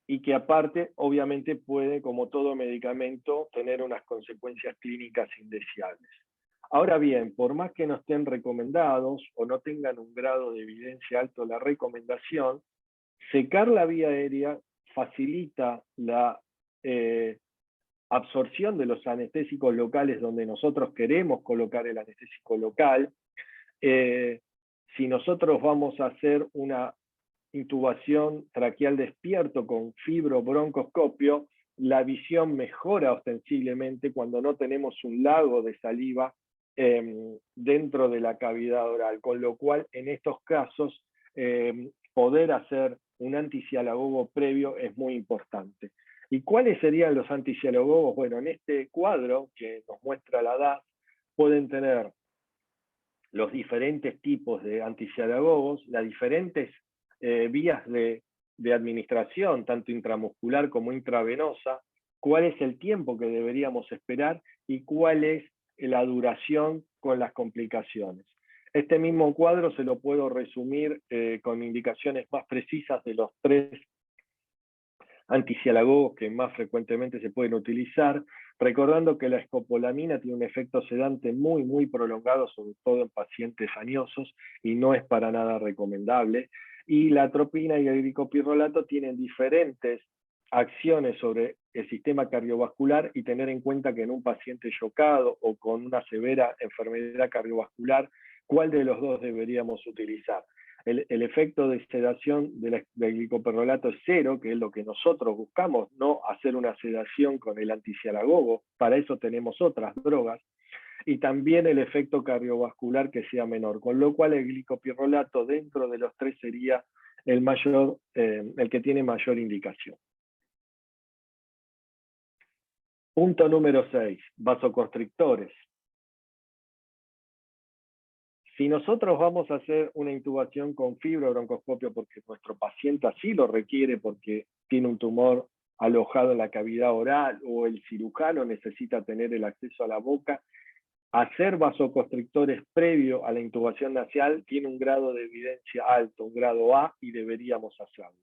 Y que aparte, obviamente, puede, como todo medicamento, tener unas consecuencias clínicas indeseables. Ahora bien, por más que no estén recomendados o no tengan un grado de evidencia alto la recomendación, secar la vía aérea facilita la absorción de los anestésicos locales donde nosotros queremos colocar el anestésico local. Si nosotros vamos a hacer una intubación traqueal despierto con fibrobroncoscopio, la visión mejora ostensiblemente cuando no tenemos un lago de saliva dentro de la cavidad oral, con lo cual en estos casos poder hacer un anticialagogo previo es muy importante. ¿Y cuáles serían los anticialagogos? Bueno, en este cuadro que nos muestra la DAS, pueden tener los diferentes tipos de anticialagogos, las diferentes vías de administración, tanto intramuscular como intravenosa, cuál es el tiempo que deberíamos esperar y cuál es la duración con las complicaciones. Este mismo cuadro se lo puedo resumir con indicaciones más precisas de los 3 anticialagogos que más frecuentemente se pueden utilizar, recordando que la escopolamina tiene un efecto sedante muy prolongado, sobre todo en pacientes añosos, y no es para nada recomendable. Y la atropina y el glicopirrolato tienen diferentes acciones sobre el sistema cardiovascular, y tener en cuenta que en un paciente chocado o con una severa enfermedad cardiovascular, ¿cuál de los dos deberíamos utilizar? El efecto de sedación del glicoperrolato es 0, que es lo que nosotros buscamos, no hacer una sedación con el anticialagogo, para eso tenemos otras drogas, y también el efecto cardiovascular que sea menor, con lo cual el glicopirrolato dentro de los 3 sería el que tiene mayor indicación. Punto número 6, vasoconstrictores. Si nosotros vamos a hacer una intubación con fibrobroncoscopio porque nuestro paciente así lo requiere, porque tiene un tumor alojado en la cavidad oral o el cirujano necesita tener el acceso a la boca, hacer vasoconstrictores previo a la intubación nasal tiene un grado de evidencia alto, un grado A, y deberíamos hacerlo.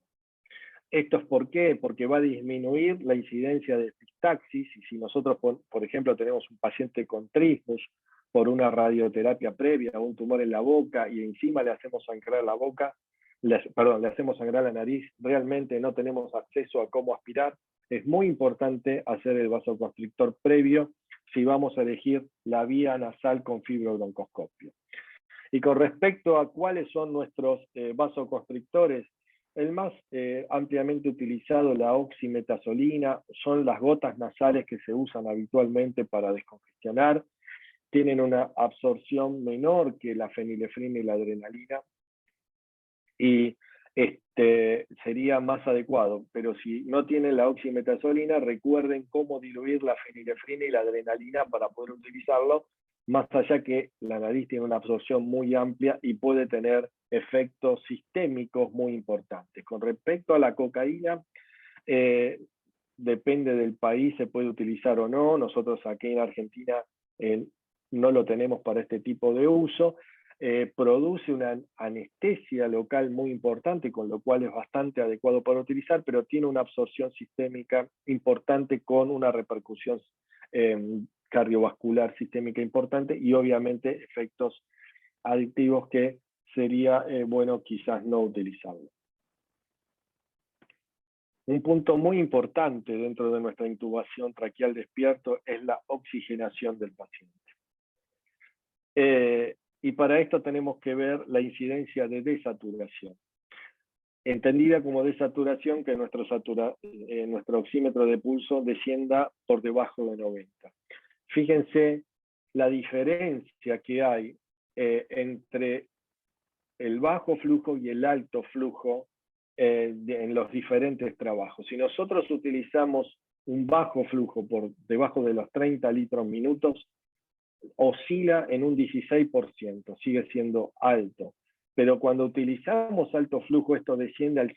¿Esto es por qué? Porque va a disminuir la incidencia de epistaxis, y si nosotros, por ejemplo, tenemos un paciente con trismus por una radioterapia previa, un tumor en la boca, y encima le hacemos sangrar la boca, le hacemos sangrar la nariz, realmente no tenemos acceso a cómo aspirar, es muy importante hacer el vasoconstrictor previo si vamos a elegir la vía nasal con fibrobroncoscopio. Y con respecto a cuáles son nuestros vasoconstrictores, el más ampliamente utilizado, la oximetazolina, son las gotas nasales que se usan habitualmente para descongestionar, tienen una absorción menor que la fenilefrina y la adrenalina, y sería más adecuado, pero si no tienen la oximetazolina, recuerden cómo diluir la fenilefrina y la adrenalina para poder utilizarlo, más allá que la nariz tiene una absorción muy amplia y puede tener efectos sistémicos muy importantes. Con respecto a la cocaína, depende del país, se puede utilizar o no. Nosotros aquí en Argentina no lo tenemos para este tipo de uso. Produce una anestesia local muy importante, con lo cual es bastante adecuado para utilizar, pero tiene una absorción sistémica importante con una repercusión cardiovascular sistémica importante, y obviamente efectos adictivos que sería bueno quizás no utilizarlo. Un punto muy importante dentro de nuestra intubación traqueal despierto es la oxigenación del paciente. Y para esto tenemos que ver la incidencia de desaturación, entendida como desaturación que nuestro oxímetro de pulso descienda por debajo de 90. Fíjense la diferencia que hay entre el bajo flujo y el alto flujo en los diferentes trabajos. Si nosotros utilizamos un bajo flujo por debajo de los 30 litros minutos, oscila en un 16%, sigue siendo alto. Pero cuando utilizamos alto flujo, esto desciende al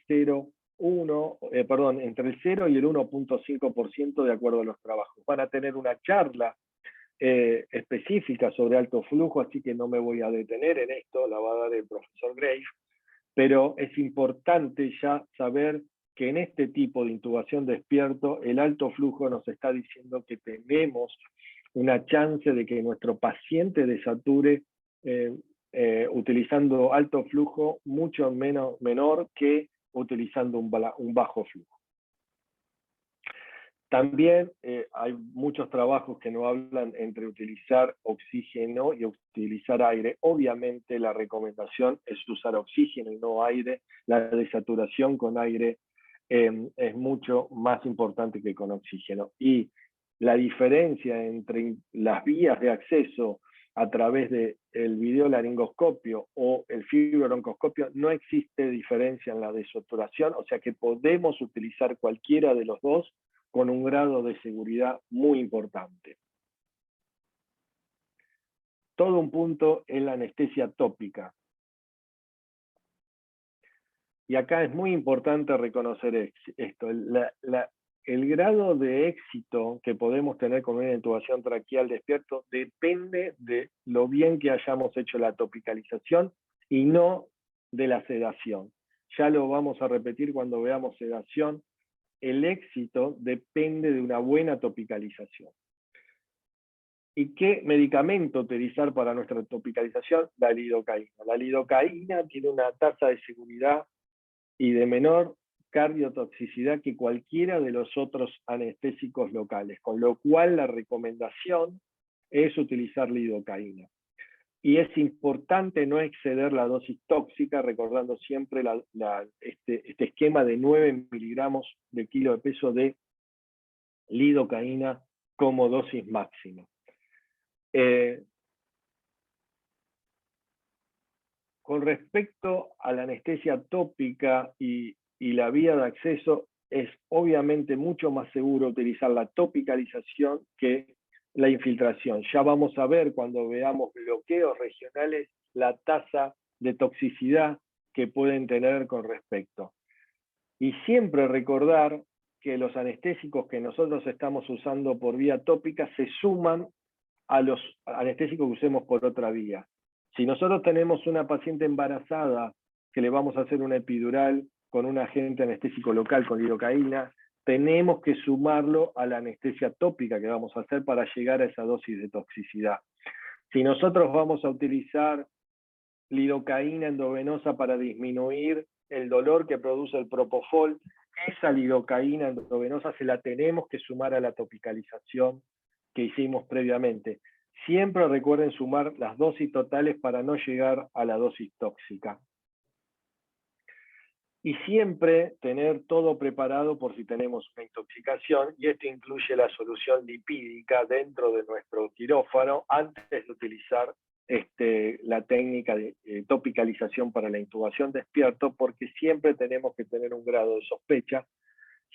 entre el 0 y el 1.5% de acuerdo a los trabajos. Van a tener una charla específica sobre alto flujo, así que no me voy a detener en esto, la va a dar el profesor Graves, pero es importante ya saber que en este tipo de intubación despierto, el alto flujo nos está diciendo que tenemos una chance de que nuestro paciente desature utilizando alto flujo mucho menor que utilizando un bajo flujo. También hay muchos trabajos que no hablan entre utilizar oxígeno y utilizar aire. Obviamente la recomendación es usar oxígeno y no aire. La desaturación con aire es mucho más importante que con oxígeno. Y la diferencia entre las vías de acceso a través del videolaringoscopio o el fibrobroncoscopio, no existe diferencia en la desaturación, o sea que podemos utilizar cualquiera de los dos con un grado de seguridad muy importante. Todo un punto en la anestesia tópica. Y acá es muy importante reconocer esto. El grado de éxito que podemos tener con una intubación traqueal despierto depende de lo bien que hayamos hecho la topicalización y no de la sedación. Ya lo vamos a repetir cuando veamos sedación. El éxito depende de una buena topicalización. ¿Y qué medicamento utilizar para nuestra topicalización? La lidocaína. La lidocaína tiene una tasa de seguridad y de menor cardiotoxicidad que cualquiera de los otros anestésicos locales, con lo cual la recomendación es utilizar lidocaína. Y es importante no exceder la dosis tóxica, recordando siempre este esquema de 9 miligramos de kilo de peso de lidocaína como dosis máxima. Con respecto a la anestesia tópica y la vía de acceso, es obviamente mucho más seguro utilizar la topicalización que la infiltración. Ya vamos a ver cuando veamos bloqueos regionales la tasa de toxicidad que pueden tener con respecto. Y siempre recordar que los anestésicos que nosotros estamos usando por vía tópica se suman a los anestésicos que usemos por otra vía. Si nosotros tenemos una paciente embarazada que le vamos a hacer una epidural con un agente anestésico local, con lidocaína, tenemos que sumarlo a la anestesia tópica que vamos a hacer para llegar a esa dosis de toxicidad. Si nosotros vamos a utilizar lidocaína endovenosa para disminuir el dolor que produce el propofol, esa lidocaína endovenosa se la tenemos que sumar a la topicalización que hicimos previamente. Siempre recuerden sumar las dosis totales para no llegar a la dosis tóxica. Y siempre tener todo preparado por si tenemos una intoxicación, y esto incluye la solución lipídica dentro de nuestro quirófano antes de utilizar la técnica de topicalización para la intubación despierto, porque siempre tenemos que tener un grado de sospecha.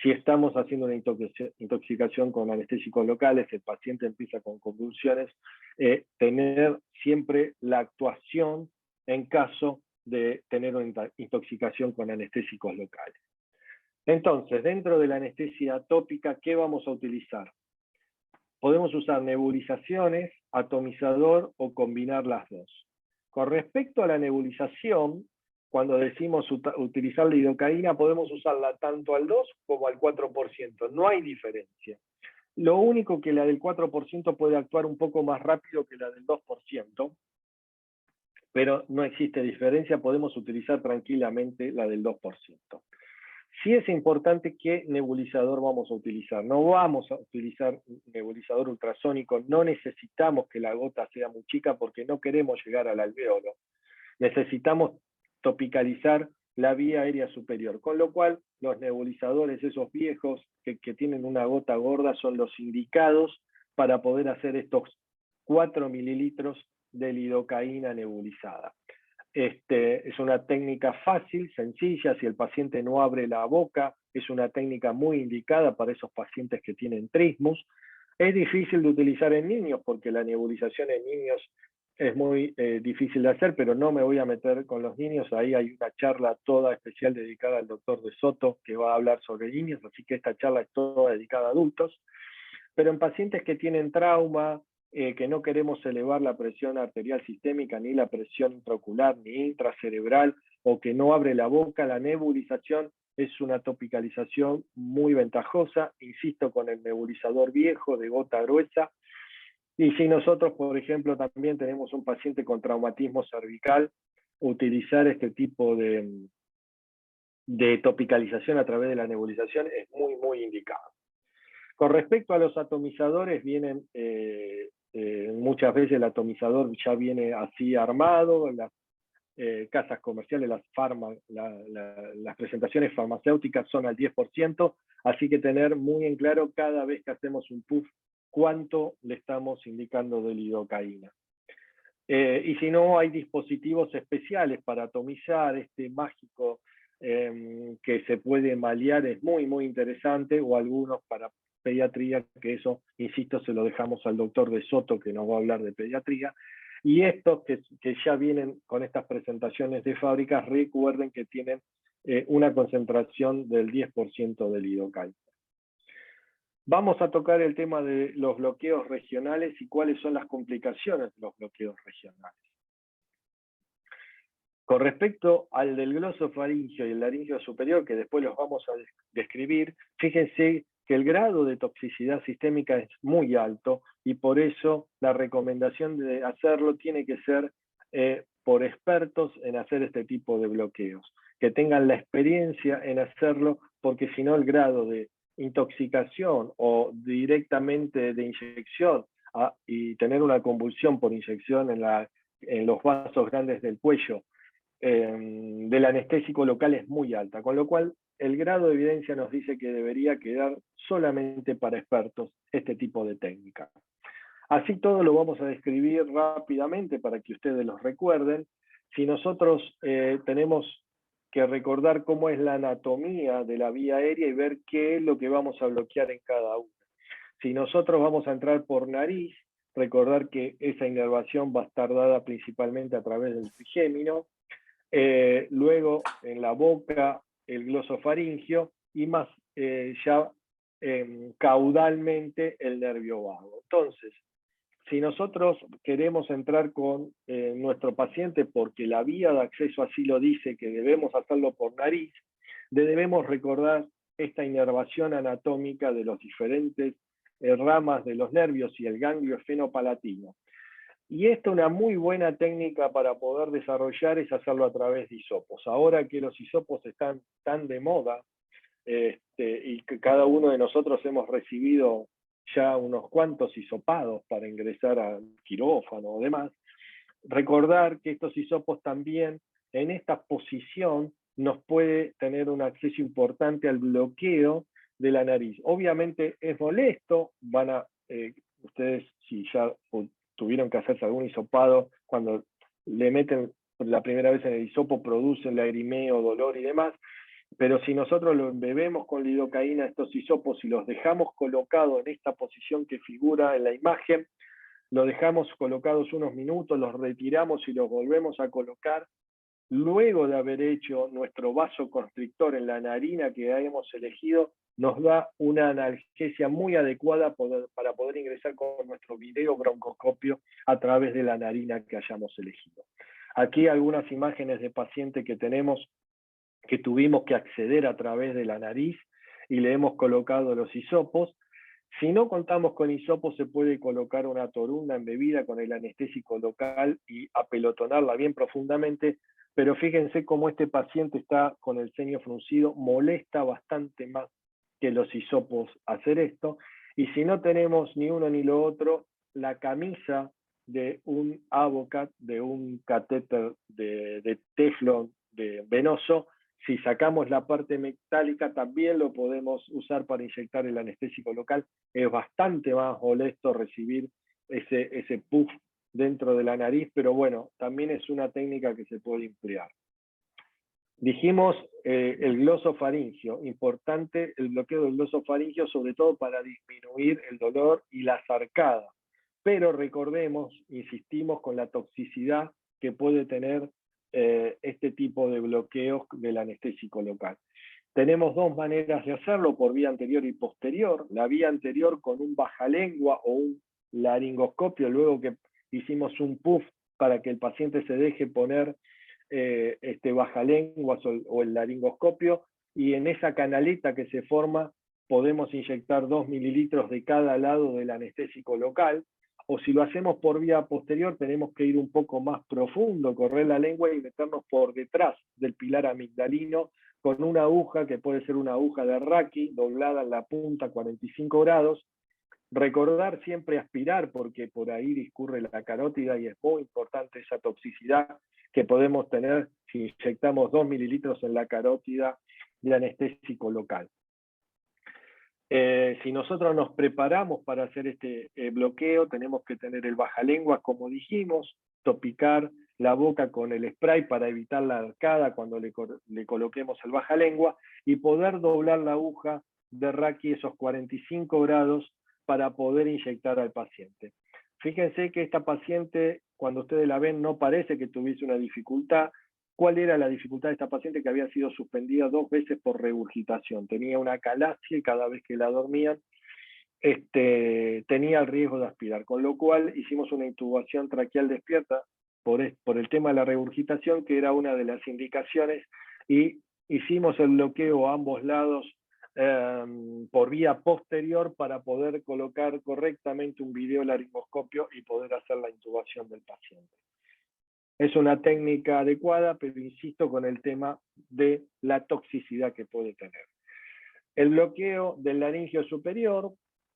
Si estamos haciendo una intoxicación con anestésicos locales, el paciente empieza con convulsiones, tener siempre la actuación en caso de tener una intoxicación con anestésicos locales. Entonces, dentro de la anestesia tópica, ¿qué vamos a utilizar? Podemos usar nebulizaciones, atomizador o combinar las dos. Con respecto a la nebulización, cuando decimos utilizar la lidocaína, podemos usarla tanto al 2 como al 4%, no hay diferencia. Lo único que la del 4% puede actuar un poco más rápido que la del 2%, pero no existe diferencia, podemos utilizar tranquilamente la del 2%. Sí es importante qué nebulizador vamos a utilizar. No vamos a utilizar un nebulizador ultrasónico, no necesitamos que la gota sea muy chica porque no queremos llegar al alvéolo. Necesitamos topicalizar la vía aérea superior, con lo cual los nebulizadores, esos viejos que tienen una gota gorda, son los indicados para poder hacer estos 4 mililitros de lidocaína nebulizada. Es una técnica fácil, sencilla, si el paciente no abre la boca, es una técnica muy indicada para esos pacientes que tienen trismus. Es difícil de utilizar en niños porque la nebulización en niños es muy difícil de hacer, pero no me voy a meter con los niños. Ahí hay una charla toda especial dedicada al doctor De Soto que va a hablar sobre niños, así que esta charla es toda dedicada a adultos. Pero en pacientes que tienen trauma, que no queremos elevar la presión arterial sistémica, ni la presión intraocular, ni intracerebral, o que no abre la boca, la nebulización es una topicalización muy ventajosa, insisto, con el nebulizador viejo de gota gruesa. Y si nosotros, por ejemplo, también tenemos un paciente con traumatismo cervical, utilizar este tipo de topicalización a través de la nebulización es muy, muy indicado. Con respecto a los atomizadores, vienen muchas veces el atomizador ya viene así armado, en las casas comerciales, las presentaciones farmacéuticas son al 10%, así que tener muy en claro cada vez que hacemos un puff cuánto le estamos indicando de lidocaína. Y si no, hay dispositivos especiales para atomizar este mágico que se puede malear, es muy, muy interesante, o algunos para pediatría, que eso, insisto, se lo dejamos al doctor De Soto, que nos va a hablar de pediatría. Y estos que ya vienen con estas presentaciones de fábricas, recuerden que tienen una concentración del 10% de lidocaína. Vamos a tocar el tema de los bloqueos regionales y cuáles son las complicaciones de los bloqueos regionales. Con respecto al del glosofaringeo y el laringeo superior, que después los vamos a describir, fíjense que el grado de toxicidad sistémica es muy alto y por eso la recomendación de hacerlo tiene que ser por expertos en hacer este tipo de bloqueos, que tengan la experiencia en hacerlo, porque si no el grado de intoxicación o directamente de inyección y tener una convulsión por inyección en los vasos grandes del cuello del anestésico local es muy alta, con lo cual el grado de evidencia nos dice que debería quedar solamente para expertos este tipo de técnica. Así todo lo vamos a describir rápidamente para que ustedes los recuerden. Si nosotros tenemos que recordar cómo es la anatomía de la vía aérea y ver qué es lo que vamos a bloquear en cada una. Si nosotros vamos a entrar por nariz, recordar que esa inervación va a estar dada principalmente a través del trigémino, luego en la boca el glosofaringio y más ya caudalmente el nervio vago. Entonces, si nosotros queremos entrar con nuestro paciente porque la vía de acceso así lo dice que debemos hacerlo por nariz, debemos recordar esta inervación anatómica de los diferentes ramas de los nervios y el ganglio esfenopalatino. Y esta una muy buena técnica para poder desarrollar es hacerlo a través de hisopos. Ahora que los hisopos están tan de moda y que cada uno de nosotros hemos recibido ya unos cuantos hisopados para ingresar al quirófano o demás, recordar que estos hisopos también en esta posición nos puede tener un acceso importante al bloqueo de la nariz. Obviamente es molesto, ustedes si ya tuvieron que hacerse algún hisopado, cuando le meten la primera vez en el hisopo producen lagrimeo, dolor y demás, pero si nosotros lo embebemos con lidocaína estos hisopos y los dejamos colocados en esta posición que figura en la imagen, los dejamos colocados unos minutos, los retiramos y los volvemos a colocar, luego de haber hecho nuestro vasoconstrictor en la narina que hemos elegido, nos da una analgesia muy adecuada para poder ingresar con nuestro video broncoscopio a través de la narina que hayamos elegido. Aquí algunas imágenes de pacientes que tenemos que tuvimos que acceder a través de la nariz y le hemos colocado los hisopos. Si no contamos con hisopos, se puede colocar una torunda embebida con el anestésico local y apelotonarla bien profundamente, pero fíjense cómo este paciente está con el ceño fruncido, molesta bastante más que los hisopos hacer esto, y si no tenemos ni uno ni lo otro, la camisa de un Avocat, de un catéter de teflón venoso, si sacamos la parte metálica también lo podemos usar para inyectar el anestésico local. Es bastante más molesto recibir ese puff dentro de la nariz, pero bueno, también es una técnica que se puede emplear. Dijimos el glosofaringio, importante el bloqueo del glosofaringio, sobre todo para disminuir el dolor y las arcadas. Pero recordemos, insistimos con la toxicidad que puede tener este tipo de bloqueos del anestésico local. Tenemos dos maneras de hacerlo, por vía anterior y posterior. La vía anterior con un bajalengua o un laringoscopio, luego que hicimos un puff para que el paciente se deje poner bajalenguas o el laringoscopio, y en esa canaleta que se forma podemos inyectar 2 mililitros de cada lado del anestésico local, o si lo hacemos por vía posterior tenemos que ir un poco más profundo, correr la lengua y meternos por detrás del pilar amigdalino con una aguja que puede ser una aguja de Raki doblada en la punta 45 grados. Recordar siempre aspirar, porque por ahí discurre la carótida y es muy importante esa toxicidad que podemos tener si inyectamos 2 mililitros en la carótida de anestésico local. Si nosotros nos preparamos para hacer este bloqueo, tenemos que tener el bajalengua, como dijimos, topicar la boca con el spray para evitar la arcada cuando le coloquemos el bajalengua, y poder doblar la aguja de Raki esos 45 grados para poder inyectar al paciente. Fíjense que esta paciente, cuando ustedes la ven, no parece que tuviese una dificultad. ¿Cuál era la dificultad de esta paciente? Que había sido suspendida 2 veces por regurgitación. Tenía una calasia y cada vez que la dormían tenía el riesgo de aspirar, con lo cual hicimos una intubación traqueal despierta por el tema de la regurgitación, que era una de las indicaciones, y hicimos el bloqueo a ambos lados por vía posterior para poder colocar correctamente un videolaringoscopio y poder hacer la intubación del paciente. Es una técnica adecuada, pero insisto con el tema de la toxicidad que puede tener. El bloqueo del laringio superior,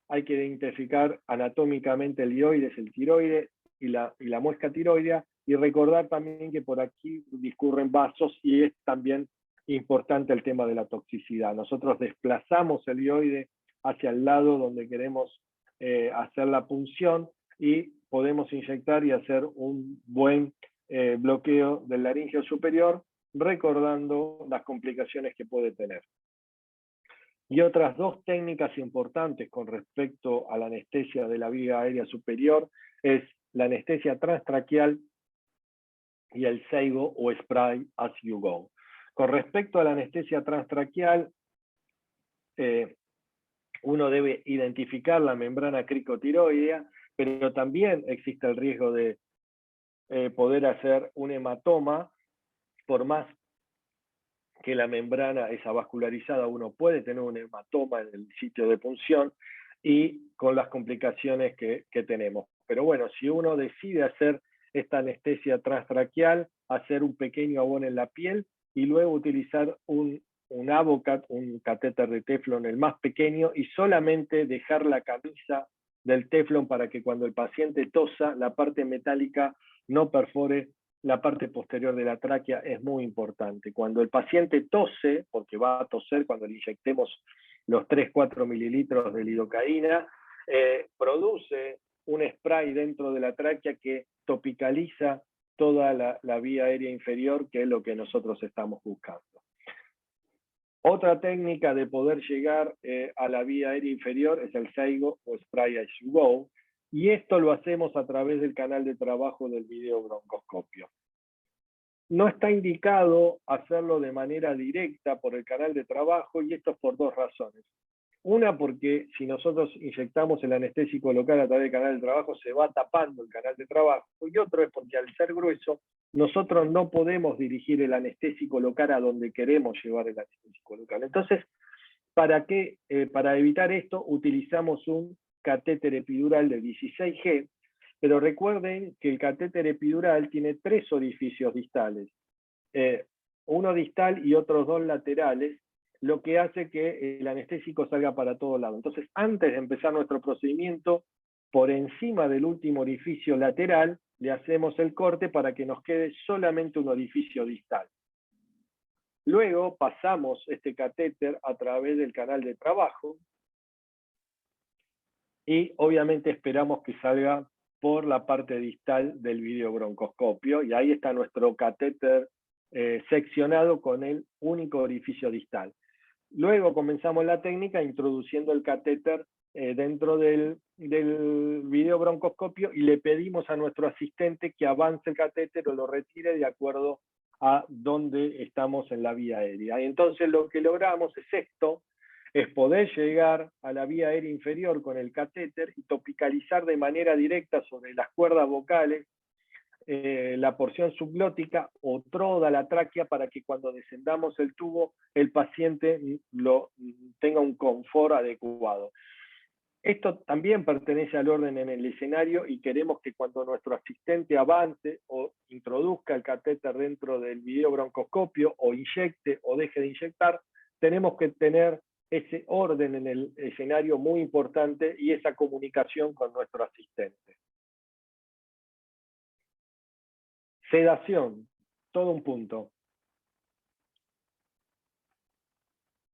hay que identificar anatómicamente el dioides, el tiroide y la muesca tiroidea, y recordar también que por aquí discurren vasos y es también importante el tema de la toxicidad. Nosotros desplazamos el dioide hacia el lado donde queremos hacer la punción y podemos inyectar y hacer un buen bloqueo del laringio superior, recordando las complicaciones que puede tener. Y otras 2 técnicas importantes con respecto a la anestesia de la vía aérea superior es la anestesia transtraqueal y el SEIGO o Spray As You Go. Con respecto a la anestesia transtraqueal, uno debe identificar la membrana cricotiroidea, pero también existe el riesgo de poder hacer un hematoma. Por más que la membrana es avascularizada, uno puede tener un hematoma en el sitio de punción y con las complicaciones que tenemos. Pero bueno, si uno decide hacer esta anestesia transtraqueal, hacer un pequeño abón en la piel y luego utilizar un Avocat, un catéter de teflón, el más pequeño, y solamente dejar la camisa del teflón para que cuando el paciente tosa, la parte metálica no perfore la parte posterior de la tráquea, es muy importante. Cuando el paciente tose, porque va a toser cuando le inyectemos los 3-4 mililitros de lidocaína, produce un spray dentro de la tráquea que topicaliza toda la vía aérea inferior, que es lo que nosotros estamos buscando. Otra técnica de poder llegar a la vía aérea inferior es el SEIGO o Spray As You Go, y esto lo hacemos a través del canal de trabajo del videobroncoscopio. No está indicado hacerlo de manera directa por el canal de trabajo, y esto es por 2 razones. Una, porque si nosotros inyectamos el anestésico local a través del canal de trabajo, se va tapando el canal de trabajo. Y otro es porque al ser grueso, nosotros no podemos dirigir el anestésico local a donde queremos llevar el anestésico local. Entonces, para evitar esto, utilizamos un catéter epidural de 16G, pero recuerden que el catéter epidural tiene 3 orificios distales, uno distal y otros 2 laterales, lo que hace que el anestésico salga para todos lados. Entonces, antes de empezar nuestro procedimiento, por encima del último orificio lateral, le hacemos el corte para que nos quede solamente un orificio distal. Luego pasamos este catéter a través del canal de trabajo y obviamente esperamos que salga por la parte distal del videobroncoscopio, y ahí está nuestro catéter seccionado con el único orificio distal. Luego comenzamos la técnica introduciendo el catéter dentro del videobroncoscopio y le pedimos a nuestro asistente que avance el catéter o lo retire de acuerdo a dónde estamos en la vía aérea. Y entonces lo que logramos es esto, es poder llegar a la vía aérea inferior con el catéter y topicalizar de manera directa sobre las cuerdas vocales la porción subglótica o toda la tráquea, para que cuando descendamos el tubo el paciente tenga un confort adecuado. Esto también pertenece al orden en el escenario, y queremos que cuando nuestro asistente avance o introduzca el catéter dentro del videobroncoscopio o inyecte o deje de inyectar, tenemos que tener ese orden en el escenario muy importante y esa comunicación con nuestro asistente. Sedación, todo un punto.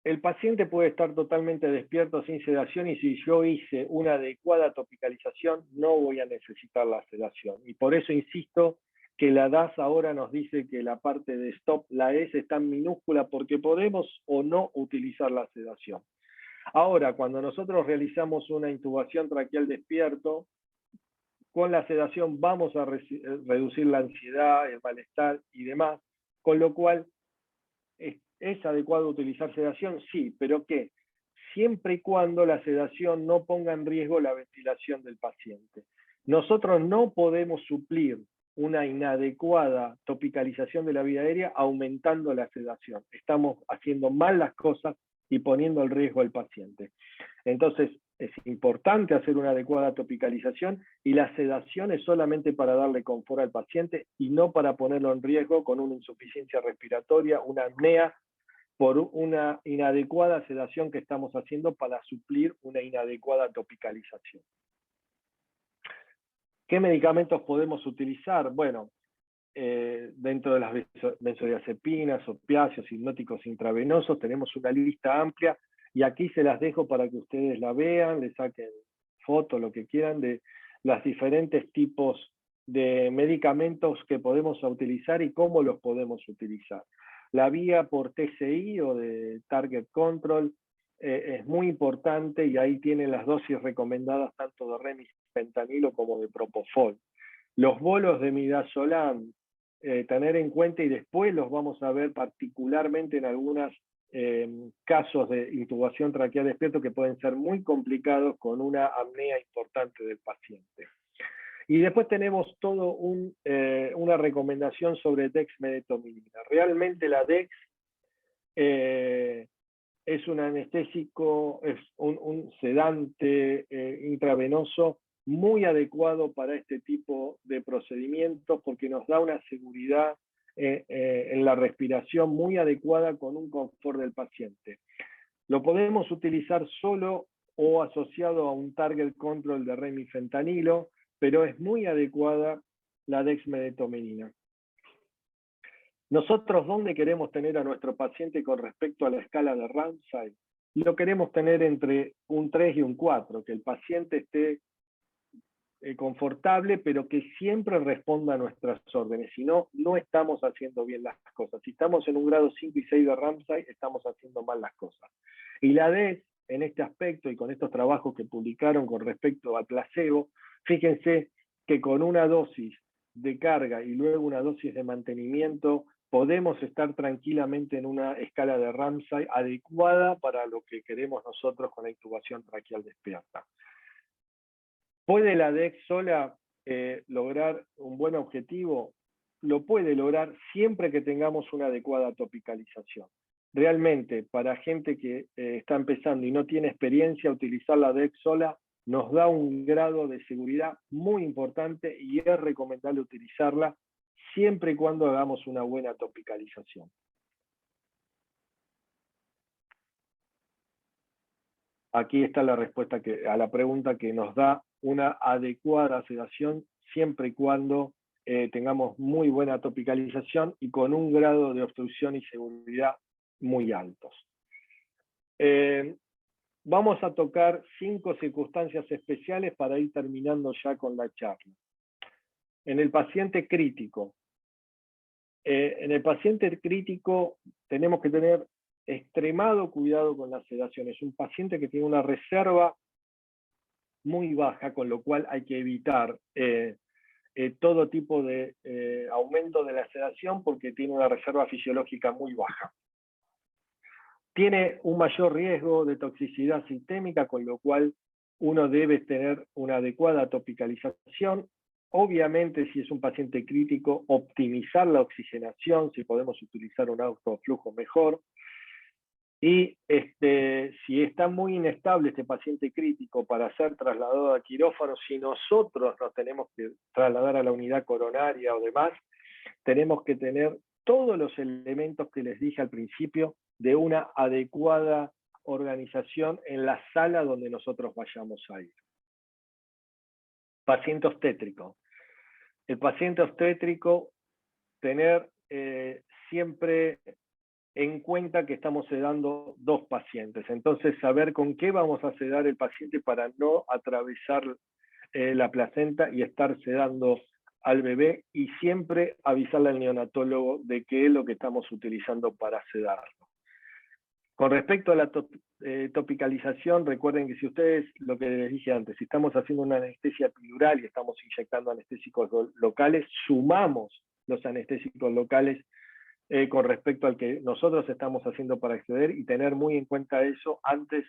el paciente puede estar totalmente despierto sin sedación y si yo hice una adecuada topicalización no voy a necesitar la sedación. Y por eso insisto que la DAS ahora nos dice que la parte de stop, la S está en minúscula porque podemos o no utilizar la sedación. Ahora, cuando nosotros realizamos una intubación traqueal despierto, con la sedación vamos a reducir la ansiedad, el malestar y demás, con lo cual ¿es adecuado utilizar sedación? Sí, pero ¿qué? Siempre y cuando la sedación no ponga en riesgo la ventilación del paciente. Nosotros no podemos suplir una inadecuada topicalización de la vía aérea aumentando la sedación. Estamos haciendo mal las cosas y poniendo en riesgo al paciente. Entonces, es importante hacer una adecuada topicalización y la sedación es solamente para darle confort al paciente y no para ponerlo en riesgo con una insuficiencia respiratoria, una apnea, por una inadecuada sedación que estamos haciendo para suplir una inadecuada topicalización. ¿Qué medicamentos podemos utilizar? Bueno, dentro de las benzodiazepinas, opiáceos, hipnóticos intravenosos, tenemos una lista amplia y aquí se las dejo para que ustedes la vean, le saquen fotos, lo que quieran, de los diferentes tipos de medicamentos que podemos utilizar y cómo los podemos utilizar. La vía por TCI o de Target Control es muy importante y ahí tienen las dosis recomendadas tanto de remifentanilo como de propofol. Los bolos de midazolam, tener en cuenta y después los vamos a ver particularmente en algunos casos de intubación traqueal despierto que pueden ser muy complicados con una apnea importante del paciente. Y después tenemos todo una recomendación sobre dexmedetomidina. Realmente la dex es un anestésico, es un sedante intravenoso muy adecuado para este tipo de procedimientos porque nos da una seguridad en la respiración muy adecuada con un confort del paciente. Lo podemos utilizar solo o asociado a un target control de remifentanilo, pero es muy adecuada la dexmedetomidina. Nosotros, ¿dónde queremos tener a nuestro paciente con respecto a la escala de Ramsay? Lo queremos tener entre un 3 y un 4, que el paciente esté confortable, pero que siempre responda a nuestras órdenes. Si no, no estamos haciendo bien las cosas. Si estamos en un grado 5 y 6 de Ramsay, estamos haciendo mal las cosas. Y la DES, en este aspecto y con estos trabajos que publicaron con respecto al placebo, fíjense que con una dosis de carga y luego una dosis de mantenimiento, podemos estar tranquilamente en una escala de Ramsay adecuada para lo que queremos nosotros con la intubación traqueal despierta. ¿Puede la DEX sola lograr un buen objetivo? Lo puede lograr siempre que tengamos una adecuada topicalización. Realmente, para gente que está empezando y no tiene experiencia, utilizar la DEX sola nos da un grado de seguridad muy importante y es recomendable utilizarla siempre y cuando hagamos una buena topicalización. Aquí está la respuesta a la pregunta que nos da una adecuada sedación siempre y cuando tengamos muy buena topicalización y con un grado de obstrucción y seguridad muy altos. Vamos a tocar 5 circunstancias especiales para ir terminando ya con la charla. En el paciente crítico. En el paciente crítico tenemos que tener extremado cuidado con la sedación. Es un paciente que tiene una reserva muy baja, con lo cual hay que evitar todo tipo de aumento de la sedación porque tiene una reserva fisiológica muy baja. Tiene un mayor riesgo de toxicidad sistémica, con lo cual uno debe tener una adecuada topicalización. Obviamente, si es un paciente crítico, optimizar la oxigenación, si podemos utilizar un autoflujo mejor. Y si está muy inestable este paciente crítico para ser trasladado a quirófano, si nosotros nos tenemos que trasladar a la unidad coronaria o demás, tenemos que tener todos los elementos que les dije al principio de una adecuada organización en la sala donde nosotros vayamos a ir. Paciente obstétrico. El paciente obstétrico, tener siempre en cuenta que estamos sedando 2 pacientes. Entonces, saber con qué vamos a sedar el paciente para no atravesar la placenta y estar sedando al bebé, y siempre avisarle al neonatólogo de qué es lo que estamos utilizando para sedarlo. Con respecto a la topicalización, recuerden que si ustedes, lo que les dije antes, si estamos haciendo una anestesia epidural y estamos inyectando anestésicos locales, sumamos los anestésicos locales con respecto al que nosotros estamos haciendo para acceder, y tener muy en cuenta eso antes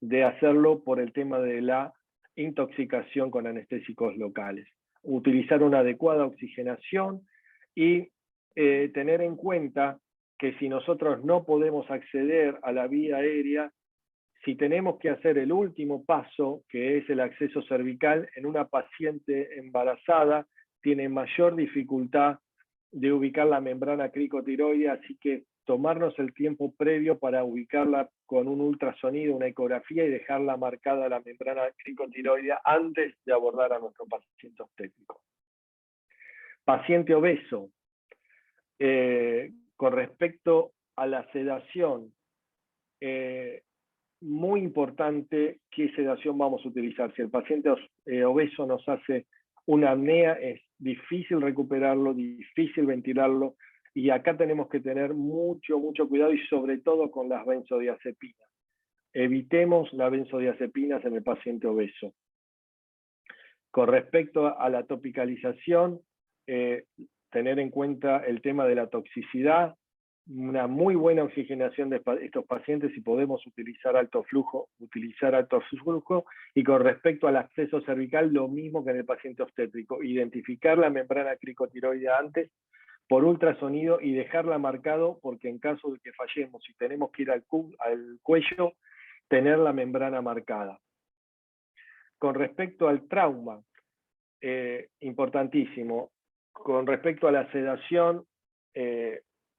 de hacerlo por el tema de la intoxicación con anestésicos locales. Utilizar una adecuada oxigenación y tener en cuenta que si nosotros no podemos acceder a la vía aérea, si tenemos que hacer el último paso, que es el acceso cervical, en una paciente embarazada tiene mayor dificultad de ubicar la membrana cricotiroidea, así que tomarnos el tiempo previo para ubicarla con un ultrasonido, una ecografía, y dejarla marcada la membrana cricotiroidea antes de abordar a nuestro paciente obstétrico. Paciente obeso. Con respecto a la sedación, muy importante qué sedación vamos a utilizar. Si el paciente obeso nos hace una apnea, es difícil recuperarlo, difícil ventilarlo, y acá tenemos que tener mucho cuidado, y sobre todo con las benzodiazepinas. Evitemos las benzodiazepinas en el paciente obeso. Con respecto a la topicalización, tener en cuenta el tema de la toxicidad, una muy buena oxigenación de estos pacientes, si podemos utilizar alto flujo, y con respecto al acceso cervical, lo mismo que en el paciente obstétrico, identificar la membrana cricotiroidea antes por ultrasonido y dejarla marcado, porque en caso de que fallemos y tenemos que ir al cuello, tener la membrana marcada. Con respecto al trauma, importantísimo. Con respecto a la sedación,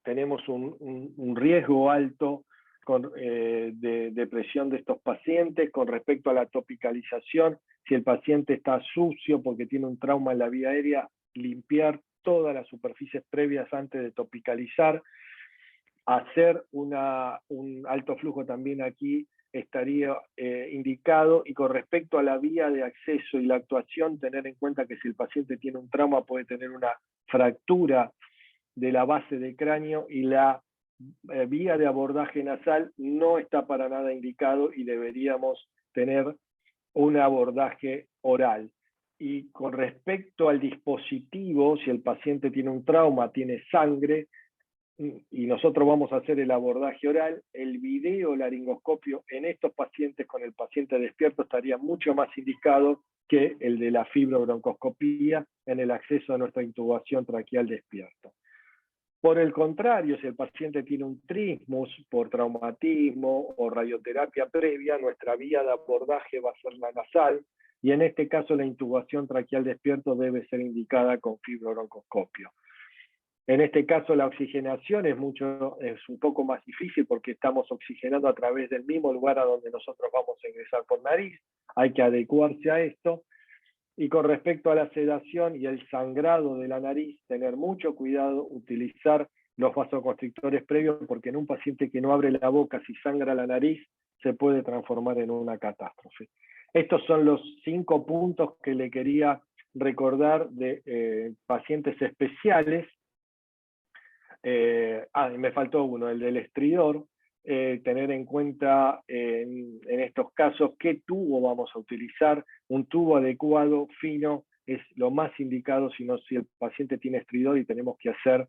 tenemos un riesgo alto de depresión de estos pacientes. Con respecto a la topicalización, si el paciente está sucio porque tiene un trauma en la vía aérea, limpiar todas las superficies previas antes de topicalizar. Hacer un alto flujo también aquí estaría indicado. Y con respecto a la vía de acceso y la actuación, tener en cuenta que si el paciente tiene un trauma puede tener una fractura de la base del cráneo, y la vía de abordaje nasal no está para nada indicado, y deberíamos tener un abordaje oral. Y con respecto al dispositivo, si el paciente tiene un trauma, tiene sangre, y nosotros vamos a hacer el abordaje oral, el videolaringoscopio en estos pacientes con el paciente despierto estaría mucho más indicado que el de la fibrobroncoscopía en el acceso a nuestra intubación traqueal despierto. Por el contrario, si el paciente tiene un trismus por traumatismo o radioterapia previa, nuestra vía de abordaje va a ser la nasal, y en este caso la intubación traqueal despierto debe ser indicada con fibrobroncoscopio. En este caso la oxigenación es un poco más difícil, porque estamos oxigenando a través del mismo lugar a donde nosotros vamos a ingresar por nariz. Hay que adecuarse a esto. Y con respecto a la sedación y el sangrado de la nariz, tener mucho cuidado, utilizar los vasoconstrictores previos, porque en un paciente que no abre la boca, si sangra la nariz, se puede transformar en una catástrofe. Estos son los 5 puntos que le quería recordar de pacientes especiales. Me faltó uno, el del estridor. Tener en cuenta en estos casos qué tubo vamos a utilizar. Un tubo adecuado, fino, es lo más indicado, si el paciente tiene estridor y tenemos que hacer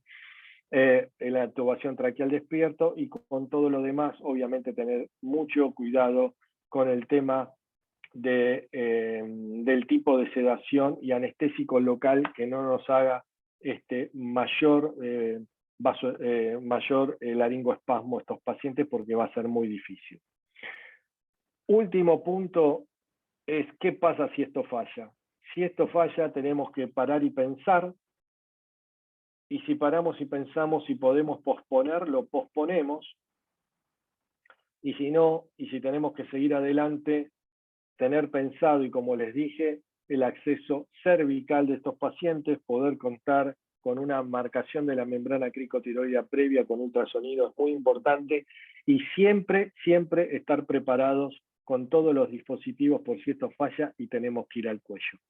la intubación traqueal despierto. Y con todo lo demás, obviamente tener mucho cuidado con el tema del tipo de sedación y anestésico local, que no nos haga mayor laringoespasmo a estos pacientes, porque va a ser muy difícil. Último punto es qué pasa si esto falla. Si esto falla, tenemos que parar y pensar, y si paramos y pensamos y podemos posponer, lo posponemos, y si no, y si tenemos que seguir adelante, tener pensado, y como les dije, el acceso cervical de estos pacientes, poder contar con una marcación de la membrana cricotiroidea previa con ultrasonido es muy importante, y siempre, siempre estar preparados con todos los dispositivos por si esto falla y tenemos que ir al cuello.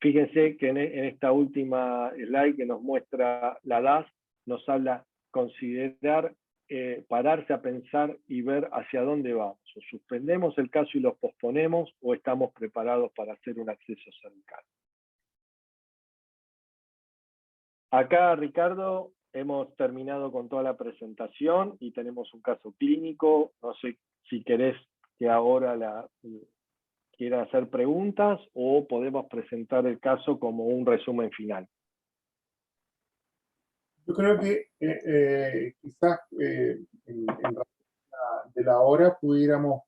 Fíjense que en esta última slide que nos muestra la DAS, nos habla considerar, pararse a pensar y ver hacia dónde vamos. O suspendemos el caso y lo posponemos, o estamos preparados para hacer un acceso cervical. Acá, Ricardo, hemos terminado con toda la presentación y tenemos un caso clínico. No sé si querés que ahora quieran hacer preguntas o podemos presentar el caso como un resumen final. Yo creo que quizás en razón de la hora pudiéramos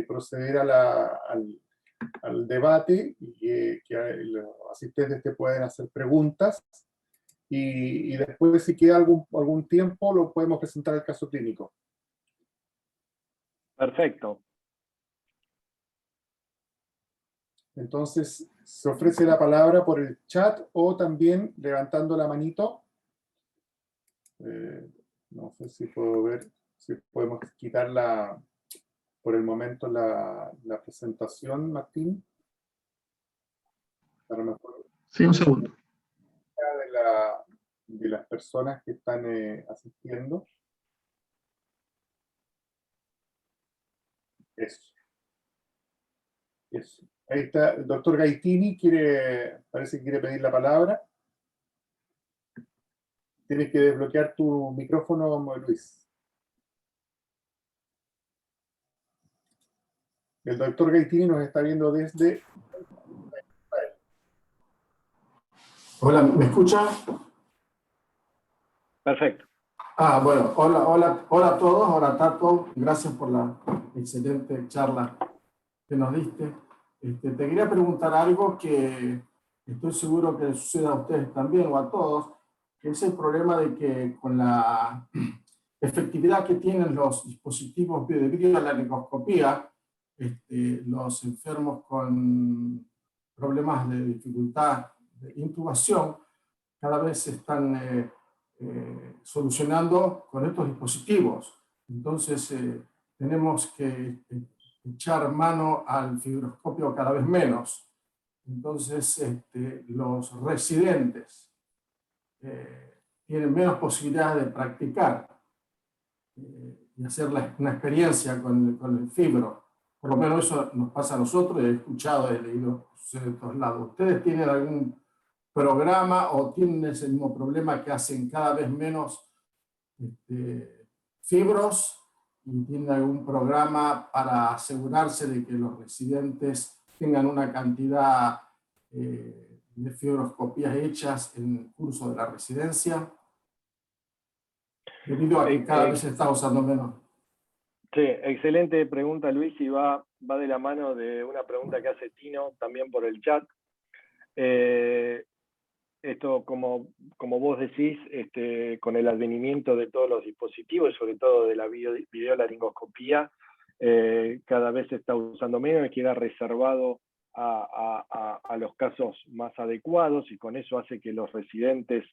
proceder al debate y que los asistentes te pueden hacer preguntas. Y después, si queda algún tiempo, lo podemos presentar el caso clínico. Perfecto. Entonces, se ofrece la palabra por el chat o también levantando la manito. No sé si puedo ver, si podemos quitar por el momento la presentación, Martín. A lo mejor Sí, un segundo. de las personas que están asistiendo. Eso. Eso. Ahí está, el doctor Gaitini parece que quiere pedir la palabra. Tienes que desbloquear tu micrófono, Luis. El doctor Gaitini nos está viendo desde... Hola, ¿me escucha? Perfecto. Bueno, hola a todos, hola Tato, gracias por la excelente charla que nos diste. Te quería preguntar algo que estoy seguro que les sucede a ustedes también o a todos, que es el problema de que con la efectividad que tienen los dispositivos de videolaringoscopía, los enfermos con problemas de dificultad de intubación cada vez se están solucionando con estos dispositivos. Entonces, tenemos que echar mano al fibroscopio cada vez menos. Entonces, los residentes tienen menos posibilidades de practicar y hacer una experiencia con el fibro. Por lo menos eso nos pasa a nosotros, he escuchado, he leído de todos lados. ¿Ustedes tienen algún programa o tienen ese mismo problema que hacen cada vez menos fibros y tienen algún programa para asegurarse de que los residentes tengan una cantidad de fibroscopías hechas en el curso de la residencia, debido a que cada vez se está usando menos? Sí, excelente pregunta, Luis, y va de la mano de una pregunta que hace Tino también por el chat. Esto, como vos decís, con el advenimiento de todos los dispositivos, sobre todo de la videolaringoscopía, cada vez se está usando menos y queda reservado a los casos más adecuados, y con eso hace que los residentes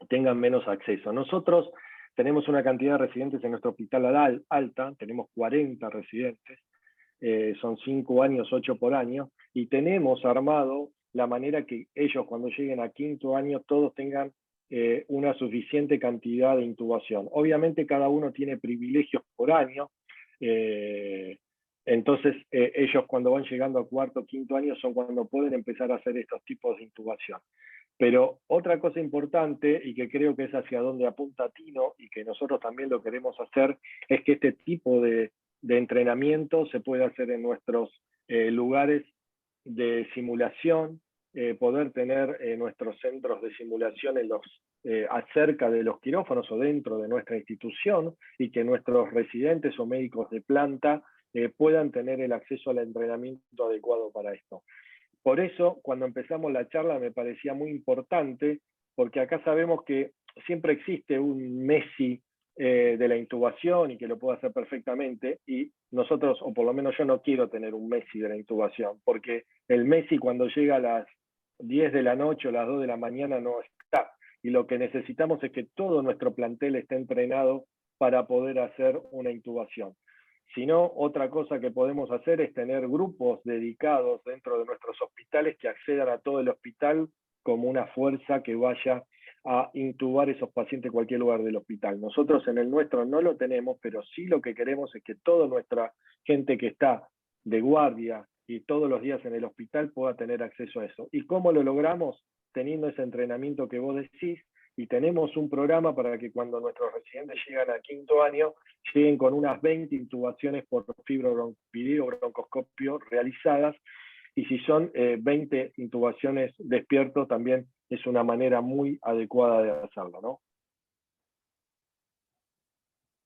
tengan menos acceso. Nosotros tenemos una cantidad de residentes en nuestro hospital alta, tenemos 40 residentes, son 5 años, 8 por año, y tenemos armado la manera que ellos cuando lleguen a 5º año todos tengan una suficiente cantidad de intubación. Obviamente cada uno tiene privilegios por año, entonces ellos cuando van llegando a 4º, 5º año son cuando pueden empezar a hacer estos tipos de intubación. Pero otra cosa importante, y que creo que es hacia donde apunta Tino, y que nosotros también lo queremos hacer, es que este tipo de entrenamiento se puede hacer en nuestros lugares de simulación, poder tener nuestros centros de simulación acerca de los quirófanos o dentro de nuestra institución, y que nuestros residentes o médicos de planta puedan tener el acceso al entrenamiento adecuado para esto. Por eso, cuando empezamos la charla me parecía muy importante, porque acá sabemos que siempre existe un Messi de la intubación y que lo puede hacer perfectamente, y nosotros, o por lo menos yo, no quiero tener un Messi de la intubación, porque el Messi cuando llega a las 10 de la noche o las 2 de la mañana no está. y lo que necesitamos es que todo nuestro plantel esté entrenado para poder hacer una intubación. Si no, otra cosa que podemos hacer es tener grupos dedicados dentro de nuestros hospitales que accedan a todo el hospital como una fuerza que vaya a intubar esos pacientes en cualquier lugar del hospital. Nosotros en el nuestro no lo tenemos, pero sí lo que queremos es que toda nuestra gente que está de guardia y todos los días en el hospital pueda tener acceso a eso. ¿Y cómo lo logramos? Teniendo ese entrenamiento que vos decís, y tenemos un programa para que cuando nuestros residentes llegan al 5º año, lleguen con unas 20 intubaciones por fibrobroncoscopio realizadas, y si son 20 intubaciones despiertos, también es una manera muy adecuada de hacerlo, ¿no?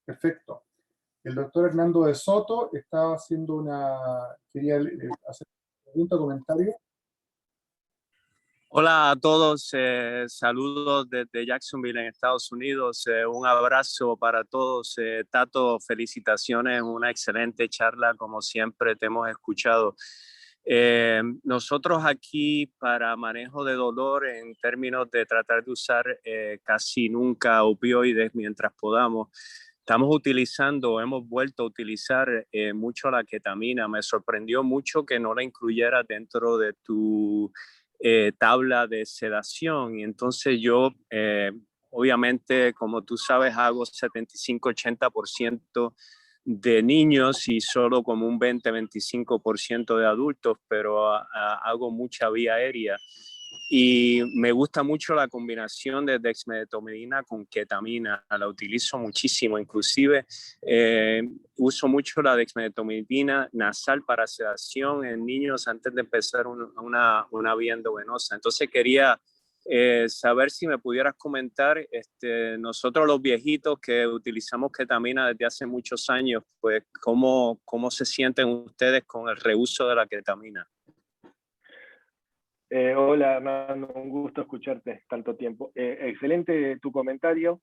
Perfecto. El doctor Hernando de Soto estaba haciendo quería hacer una pregunta, comentario. Hola a todos, saludos desde Jacksonville en Estados Unidos, un abrazo para todos. Tato, felicitaciones, una excelente charla, como siempre te hemos escuchado. Nosotros aquí para manejo de dolor, en términos de tratar de usar casi nunca opioides mientras podamos, hemos vuelto a utilizar mucho la ketamina. Me sorprendió mucho que no la incluyeras dentro de tu tabla de sedación, y entonces yo obviamente, como tú sabes, hago 75-80% de niños y solo como un 20-25% de adultos, pero hago mucha vía aérea. Y me gusta mucho la combinación de dexmedetomidina con ketamina, la utilizo muchísimo, inclusive uso mucho la dexmedetomidina nasal para sedación en niños antes de empezar una vía endovenosa. Entonces quería saber si me pudieras comentar, nosotros los viejitos que utilizamos ketamina desde hace muchos años, pues cómo se sienten ustedes con el reuso de la ketamina. Hola, Hernando, un gusto escucharte tanto tiempo. Excelente tu comentario.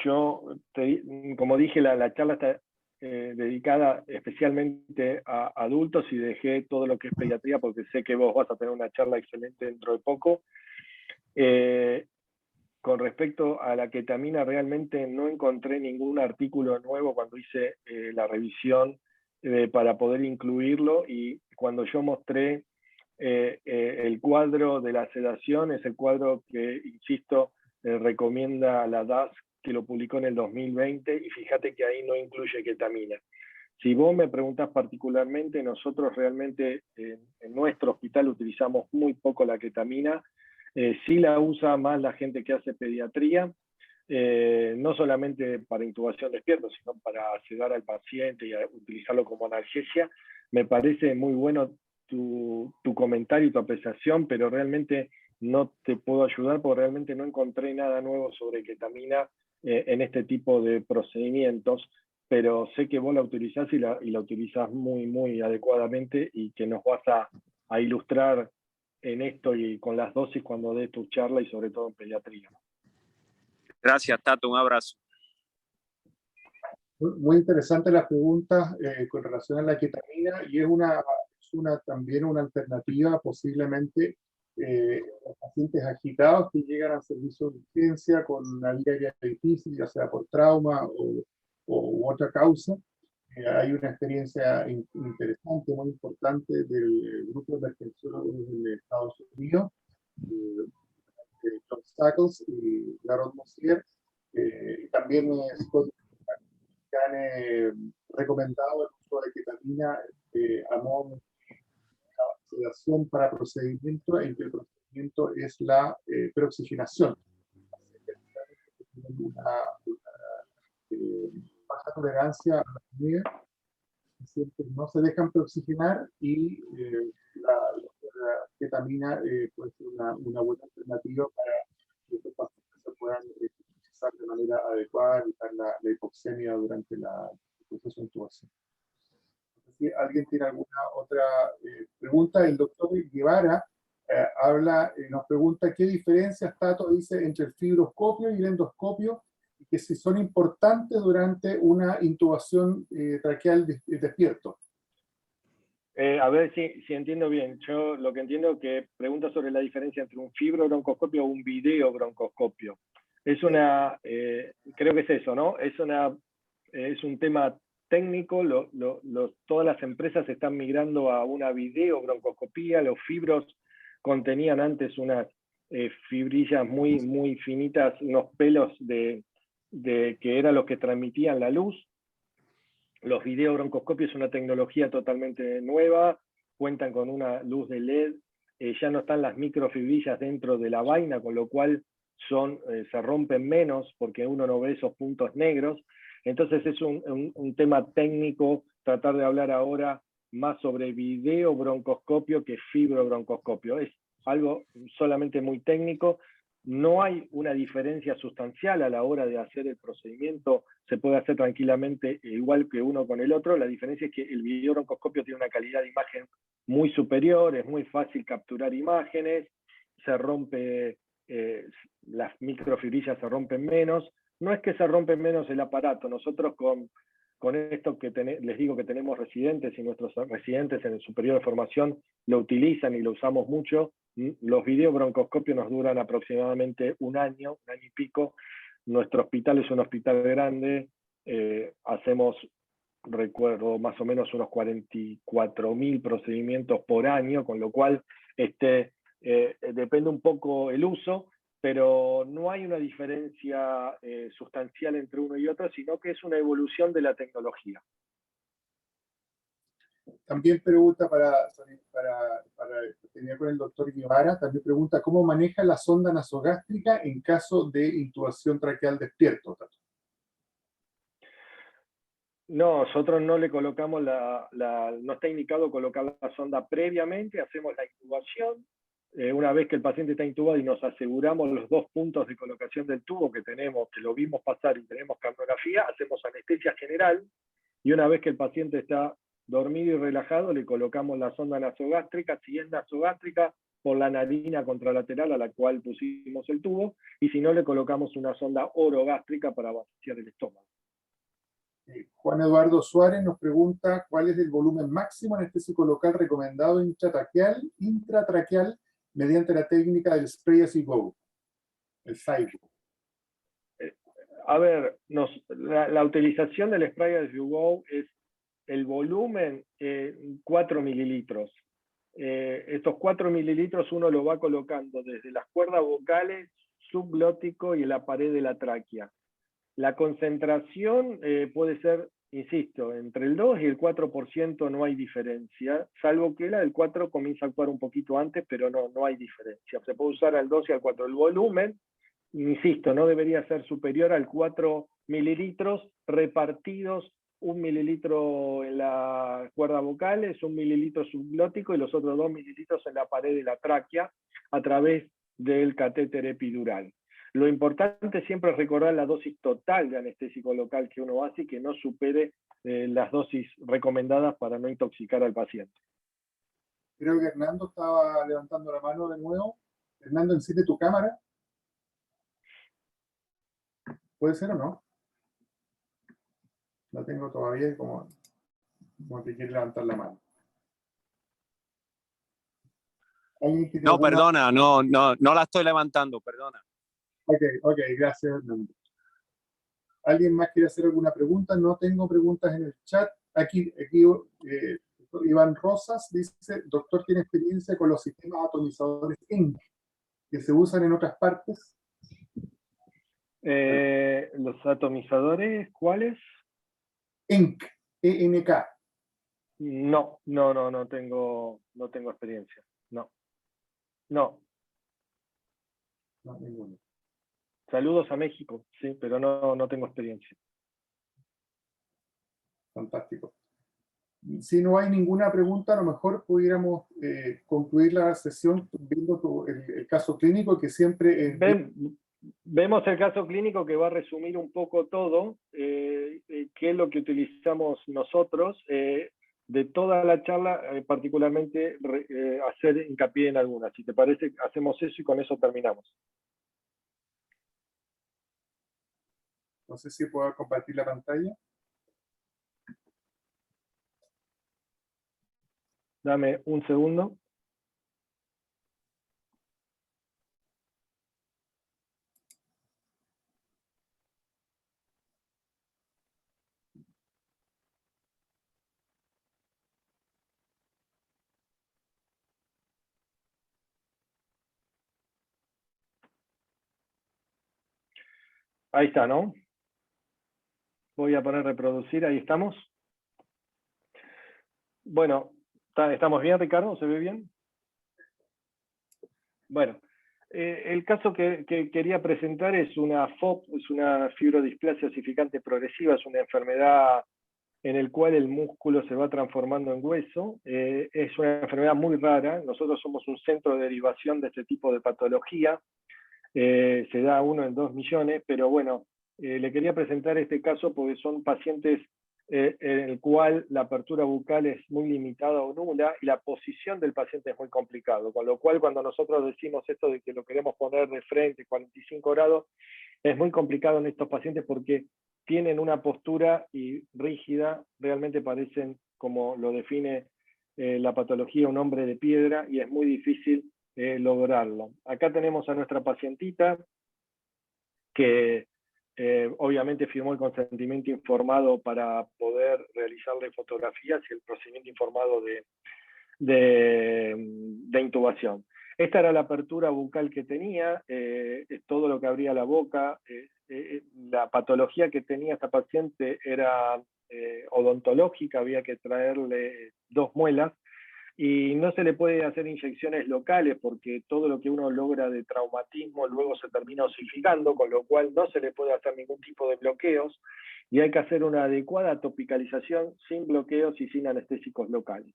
Como dije, la charla está dedicada especialmente a adultos, y dejé todo lo que es pediatría porque sé que vos vas a tener una charla excelente dentro de poco. Con respecto a la ketamina, realmente no encontré ningún artículo nuevo cuando hice la revisión para poder incluirlo, y cuando yo mostré el cuadro de la sedación, es el cuadro que, insisto, recomienda la DAS, que lo publicó en el 2020, y fíjate que ahí no incluye ketamina. Si vos me preguntás particularmente, nosotros realmente en nuestro hospital utilizamos muy poco la ketamina. Sí la usa más la gente que hace pediatría, no solamente para intubación despierta, sino para sedar al paciente y utilizarlo como analgesia. Me parece muy bueno tu comentario y tu apreciación, pero realmente no te puedo ayudar porque realmente no encontré nada nuevo sobre ketamina en este tipo de procedimientos, pero sé que vos la utilizás y la utilizás muy, muy adecuadamente, y que nos vas a ilustrar en esto y con las dosis cuando des tu charla, y sobre todo en pediatría. Gracias, Tato, un abrazo. Muy interesante las preguntas con relación a la ketamina, y es también una alternativa posiblemente a pacientes agitados que llegan al servicio de urgencia con una vía aérea difícil, ya sea por trauma u otra causa. Hay una experiencia interesante, muy importante, del grupo de emergenciólogos de Estados Unidos, John Stackles y Laron Mossier, también Scott, que han recomendado el uso de ketamina a modo de sedación para procedimiento, en que el procedimiento es la peroxigenación. Una baja tolerancia a la comida, no se dejan peroxigenar, y la ketamina puede ser una buena alternativa para que estos pacientes se puedan utilizar de manera adecuada, evitar la hipoxemia durante el proceso de intubación. Si alguien tiene alguna otra pregunta, el doctor Guevara nos pregunta qué diferencias, Tato, dice, entre el fibroscopio y el endoscopio, y que si son importantes durante una intubación traqueal despierto. A ver si entiendo bien. Yo lo que entiendo es que pregunta sobre la diferencia entre un fibrobroncoscopio o un videobroncoscopio. Es una, creo que es eso, ¿no? Es un tema técnico. Todas las empresas están migrando a una videobroncoscopía. Los fibros contenían antes unas fibrillas muy finitas, unos pelos que eran los que transmitían la luz. Los videobroncoscopios es una tecnología totalmente nueva, cuentan con una luz de LED, ya no están las microfibrillas dentro de la vaina, con lo cual se rompen menos porque uno no ve esos puntos negros. Entonces es un tema técnico tratar de hablar ahora más sobre videobroncoscopio que fibrobroncoscopio. Es algo solamente muy técnico. No hay una diferencia sustancial a la hora de hacer el procedimiento, se puede hacer tranquilamente igual que uno con el otro. La diferencia es que el videobroncoscopio tiene una calidad de imagen muy superior, es muy fácil capturar imágenes, se rompe, las microfibrillas se rompen menos. No es que se rompen menos el aparato, nosotros con esto que les digo que tenemos residentes y nuestros residentes en el superior de formación lo utilizan y lo usamos mucho. Los videobroncoscopios nos duran aproximadamente un año y pico. Nuestro hospital es un hospital grande, hacemos, recuerdo, más o menos unos 44.000 procedimientos por año, con lo cual depende un poco el uso, pero no hay una diferencia sustancial entre uno y otro, sino que es una evolución de la tecnología. También pregunta para terminar con el doctor Guevara, también pregunta cómo maneja la sonda nasogástrica en caso de intubación traqueal despierto. No, nosotros no le colocamos no está indicado colocar la sonda previamente, hacemos la intubación. Una vez que el paciente está intubado y nos aseguramos los 2 puntos de colocación del tubo que tenemos, que lo vimos pasar y tenemos camografía, hacemos anestesia general, y una vez que el paciente está dormido y relajado, le colocamos la sonda nasogástrica, si es nasogástrica, por la narina contralateral a la cual pusimos el tubo, y si no, le colocamos una sonda orogástrica para vaciar el estómago. Juan Eduardo Suárez nos pregunta cuál es el volumen máximo anestésico local recomendado intratraqueal mediante la técnica del Spray As You Go, el SAIGO. A ver, la utilización del Spray As You Go es el volumen 4 mililitros. Estos 4 mililitros uno lo va colocando desde las cuerdas vocales, subglótico y en la pared de la tráquea. La concentración puede ser, insisto, entre el 2 y el 4% no hay diferencia, salvo que la del 4 comienza a actuar un poquito antes, pero no hay diferencia. Se puede usar al 2 y al 4. El volumen, insisto, no debería ser superior al 4 mililitros repartidos, 1 mililitro en las cuerdas vocales, 1 mililitro subglótico y los otros 2 mililitros en la pared de la tráquea a través del catéter epidural. Lo importante siempre es recordar la dosis total de anestésico local que uno hace y que no supere las dosis recomendadas para no intoxicar al paciente. Creo que Hernando estaba levantando la mano de nuevo. Hernando, enciende tu cámara. ¿Puede ser o no? La tengo todavía como que quiere levantar la mano. No, perdona, no la estoy levantando, perdona. Ok, gracias, Hernando. ¿Alguien más quiere hacer alguna pregunta? No tengo preguntas en el chat. Aquí Iván Rosas dice, doctor, ¿tiene experiencia con los sistemas atomizadores ENC que se usan en otras partes? ¿Los atomizadores cuáles? ENC, ENK. No tengo experiencia. No. No, ninguno. Saludos a México, sí, pero no tengo experiencia. Fantástico. Si no hay ninguna pregunta, a lo mejor pudiéramos concluir la sesión viendo el caso clínico que siempre... Vemos el caso clínico que va a resumir un poco todo, qué es lo que utilizamos nosotros. De toda la charla, particularmente hacer hincapié en algunas. Si te parece, hacemos eso y con eso terminamos. No sé si puedo compartir la pantalla. Dame un segundo. Ahí está, ¿no? Voy a poner reproducir, ahí estamos. Bueno, ¿estamos bien, Ricardo? ¿Se ve bien? Bueno, el caso que quería presentar es una FOP, es una fibrodisplasia osificante progresiva, es una enfermedad en el cual el músculo se va transformando en hueso. Es una enfermedad muy rara, nosotros somos un centro de derivación de este tipo de patología, se da 1 en 2 millones, pero bueno, le quería presentar este caso porque son pacientes en el cual la apertura bucal es muy limitada o nula y la posición del paciente es muy complicado, con lo cual cuando nosotros decimos esto de que lo queremos poner de frente 45 grados, es muy complicado en estos pacientes porque tienen una postura rígida, realmente parecen, como lo define la patología, un hombre de piedra, y es muy difícil lograrlo. Acá tenemos a nuestra pacientita que obviamente firmó el consentimiento informado para poder realizarle fotografías y el procedimiento informado de intubación. Esta era la apertura bucal que tenía, todo lo que abría la boca. La patología que tenía esta paciente era odontológica, había que traerle 2 muelas, y no se le puede hacer inyecciones locales porque todo lo que uno logra de traumatismo luego se termina osificando, con lo cual no se le puede hacer ningún tipo de bloqueos, y hay que hacer una adecuada topicalización sin bloqueos y sin anestésicos locales.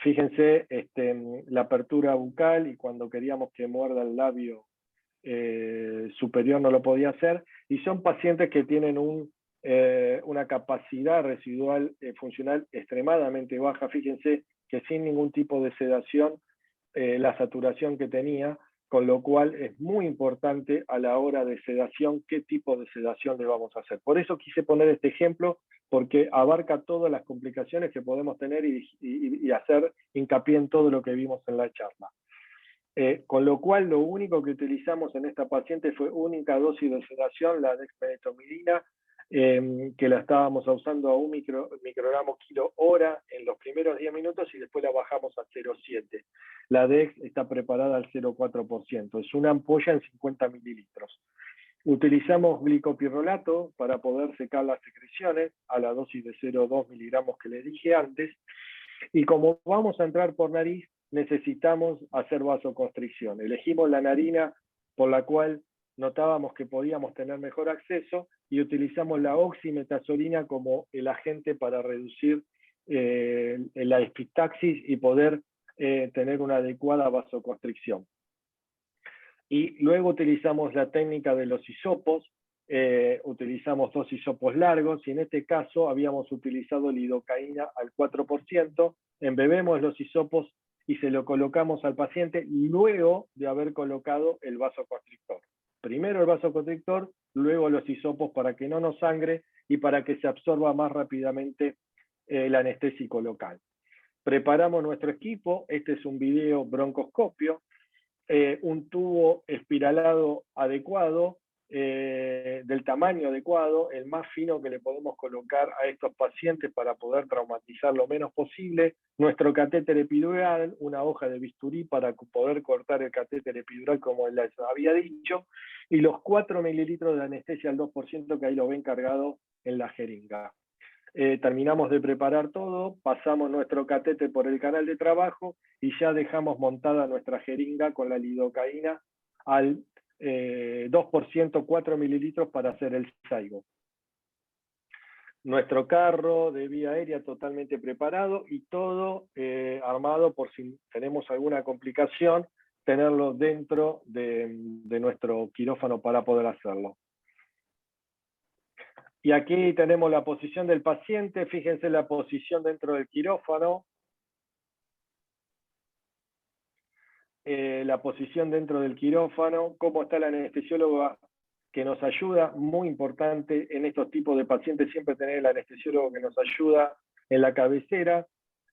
Fíjense la apertura bucal, y cuando queríamos que muerda el labio superior no lo podía hacer, y son pacientes que tienen una capacidad residual funcional extremadamente baja. Fíjense que sin ningún tipo de sedación, la saturación que tenía, con lo cual es muy importante a la hora de sedación qué tipo de sedación le vamos a hacer. Por eso quise poner este ejemplo, porque abarca todas las complicaciones que podemos tener y hacer hincapié en todo lo que vimos en la charla. Con lo cual, lo único que utilizamos en esta paciente fue única dosis de sedación, la dexmedetomidina, que la estábamos usando a 1 microgramo kilo hora en los primeros 10 minutos y después la bajamos a 0,7. La dex está preparada al 0,4%, es una ampolla en 50 mililitros. Utilizamos glicopirrolato para poder secar las secreciones a la dosis de 0,2 miligramos que les dije antes, y como vamos a entrar por nariz, necesitamos hacer vasoconstricción. Elegimos la narina por la cual notábamos que podíamos tener mejor acceso, y utilizamos la oximetazolina como el agente para reducir la epistaxis y poder tener una adecuada vasoconstricción. Y luego utilizamos la técnica de los hisopos, utilizamos 2 hisopos largos, y en este caso habíamos utilizado lidocaína al 4%, embebemos los hisopos y se lo colocamos al paciente luego de haber colocado el vasoconstrictor. Primero el vasoconstrictor, luego los hisopos para que no nos sangre y para que se absorba más rápidamente el anestésico local. Preparamos nuestro equipo, este es un video broncoscopio, un tubo espiralado adecuado, del tamaño adecuado, el más fino que le podemos colocar a estos pacientes para poder traumatizar lo menos posible, nuestro catéter epidural, una hoja de bisturí para poder cortar el catéter epidural como les había dicho, y los 4 mililitros de anestesia al 2% que ahí lo ven cargado en la jeringa. Terminamos de preparar todo, pasamos nuestro catéter por el canal de trabajo y ya dejamos montada nuestra jeringa con la lidocaína al 2%, 4 mililitros para hacer el SAIGO. Nuestro carro de vía aérea totalmente preparado y todo armado por si tenemos alguna complicación, tenerlo dentro de nuestro quirófano para poder hacerlo. Y aquí tenemos la posición del paciente, fíjense la posición dentro del quirófano. La posición dentro del quirófano, cómo está la anestesióloga que nos ayuda, muy importante en estos tipos de pacientes siempre tener el anestesiólogo que nos ayuda en la cabecera.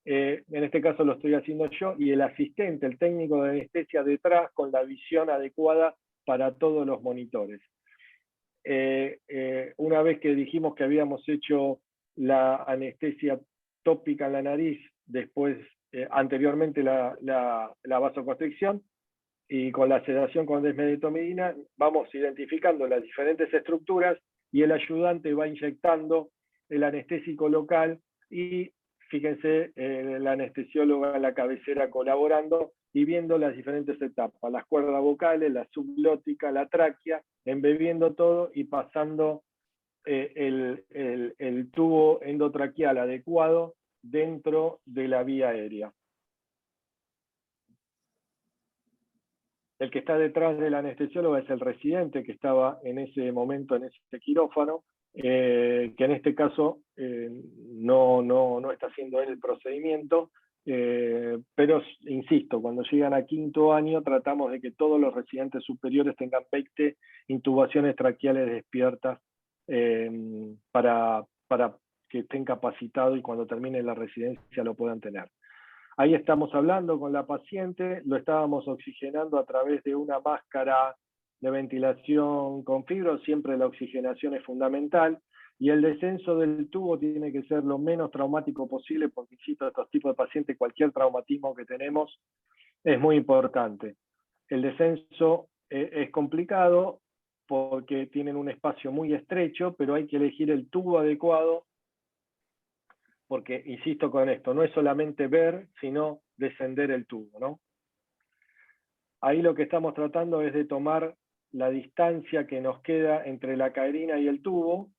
en este caso lo estoy haciendo yo, y el asistente, el técnico de anestesia detrás, con la visión adecuada para todos los monitores. Una vez que dijimos que habíamos hecho la anestesia tópica en la nariz, después, anteriormente la vasoconstricción, y con la sedación con desmedetomidina, vamos identificando las diferentes estructuras y el ayudante va inyectando el anestésico local y, fíjense, la anestesióloga en la cabecera colaborando y viendo las diferentes etapas, las cuerdas vocales, la subglótica, la tráquea, embebiendo todo y pasando el tubo endotraqueal adecuado dentro de la vía aérea. El que está detrás del anestesiólogo es el residente que estaba en ese momento en ese quirófano, que en este caso no está haciendo él el procedimiento, pero insisto, cuando llegan a 5º año tratamos de que todos los residentes superiores tengan 20 intubaciones traqueales despiertas para que estén capacitados y cuando terminen la residencia lo puedan tener. Ahí estamos hablando con la paciente, lo estábamos oxigenando a través de una máscara de ventilación con fibro, siempre la oxigenación es fundamental, y el descenso del tubo tiene que ser lo menos traumático posible, porque insisto, estos tipos de pacientes, cualquier traumatismo que tenemos es muy importante. El descenso es complicado porque tienen un espacio muy estrecho, pero hay que elegir el tubo adecuado, porque, insisto con esto, no es solamente ver, sino descender el tubo, ¿no? Ahí lo que estamos tratando es de tomar la distancia que nos queda entre la caerina y el tubo,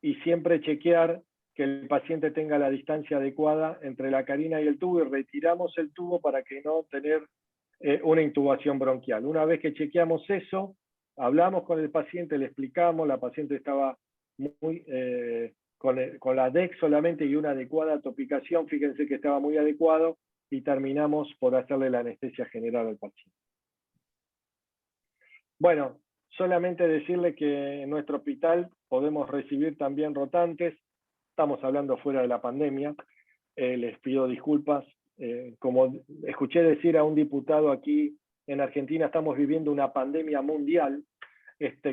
y siempre chequear que el paciente tenga la distancia adecuada entre la caerina y el tubo, y retiramos el tubo para que no tener una intubación bronquial. Una vez que chequeamos eso, hablamos con el paciente, le explicamos, la paciente estaba muy... con la DEX solamente y una adecuada topicación, fíjense que estaba muy adecuado, y terminamos por hacerle la anestesia general al paciente. Bueno, solamente decirle que en nuestro hospital podemos recibir también rotantes, estamos hablando fuera de la pandemia, les pido disculpas, como escuché decir a un diputado aquí en Argentina, estamos viviendo una pandemia mundial,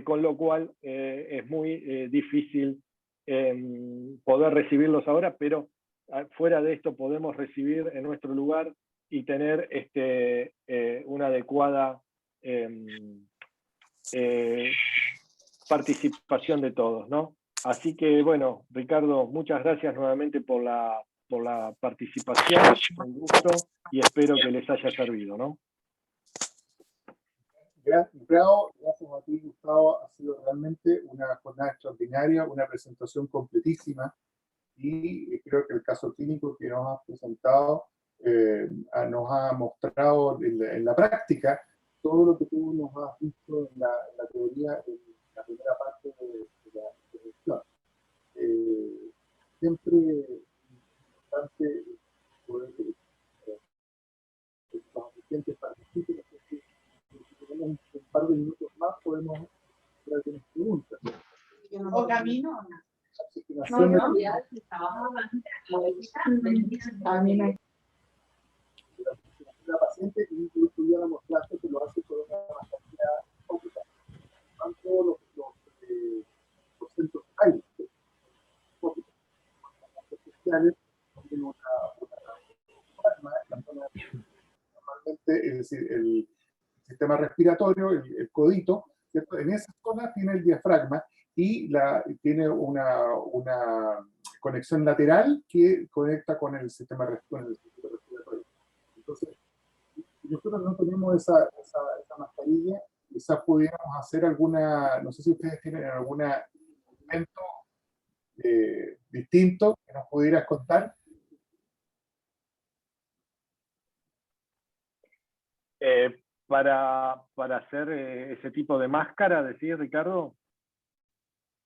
con lo cual es muy difícil poder recibirlos ahora, pero fuera de esto podemos recibir en nuestro lugar y tener una adecuada participación de todos, ¿no? Así que, bueno, Ricardo, muchas gracias nuevamente por la participación, un gusto, y espero que les haya servido, ¿no? Gracias a ti, Gustavo. Ha sido realmente una jornada extraordinaria, una presentación completísima, y creo que el caso clínico que nos has presentado nos ha mostrado en la práctica todo lo que tú nos has visto en la teoría, en la primera parte de la intervención. Siempre es importante poder que los asistentes participen. Si tenemos un par de minutos más, podemos hacer algunas preguntas. O camino. La paciente, y tú ya la mostraste, que lo hace con una mascarilla óptica. Van todos los centros hay especiales, tienen normalmente, es decir, el sistema respiratorio, el codito, ¿cierto? En esa zona tiene el diafragma y tiene una conexión lateral que conecta con el sistema respiratorio. Entonces, si nosotros no tenemos esa mascarilla, quizás pudiéramos hacer alguna, no sé si ustedes tienen algún elemento distinto que nos pudieras contar. Para hacer ese tipo de máscara, decís, Ricardo.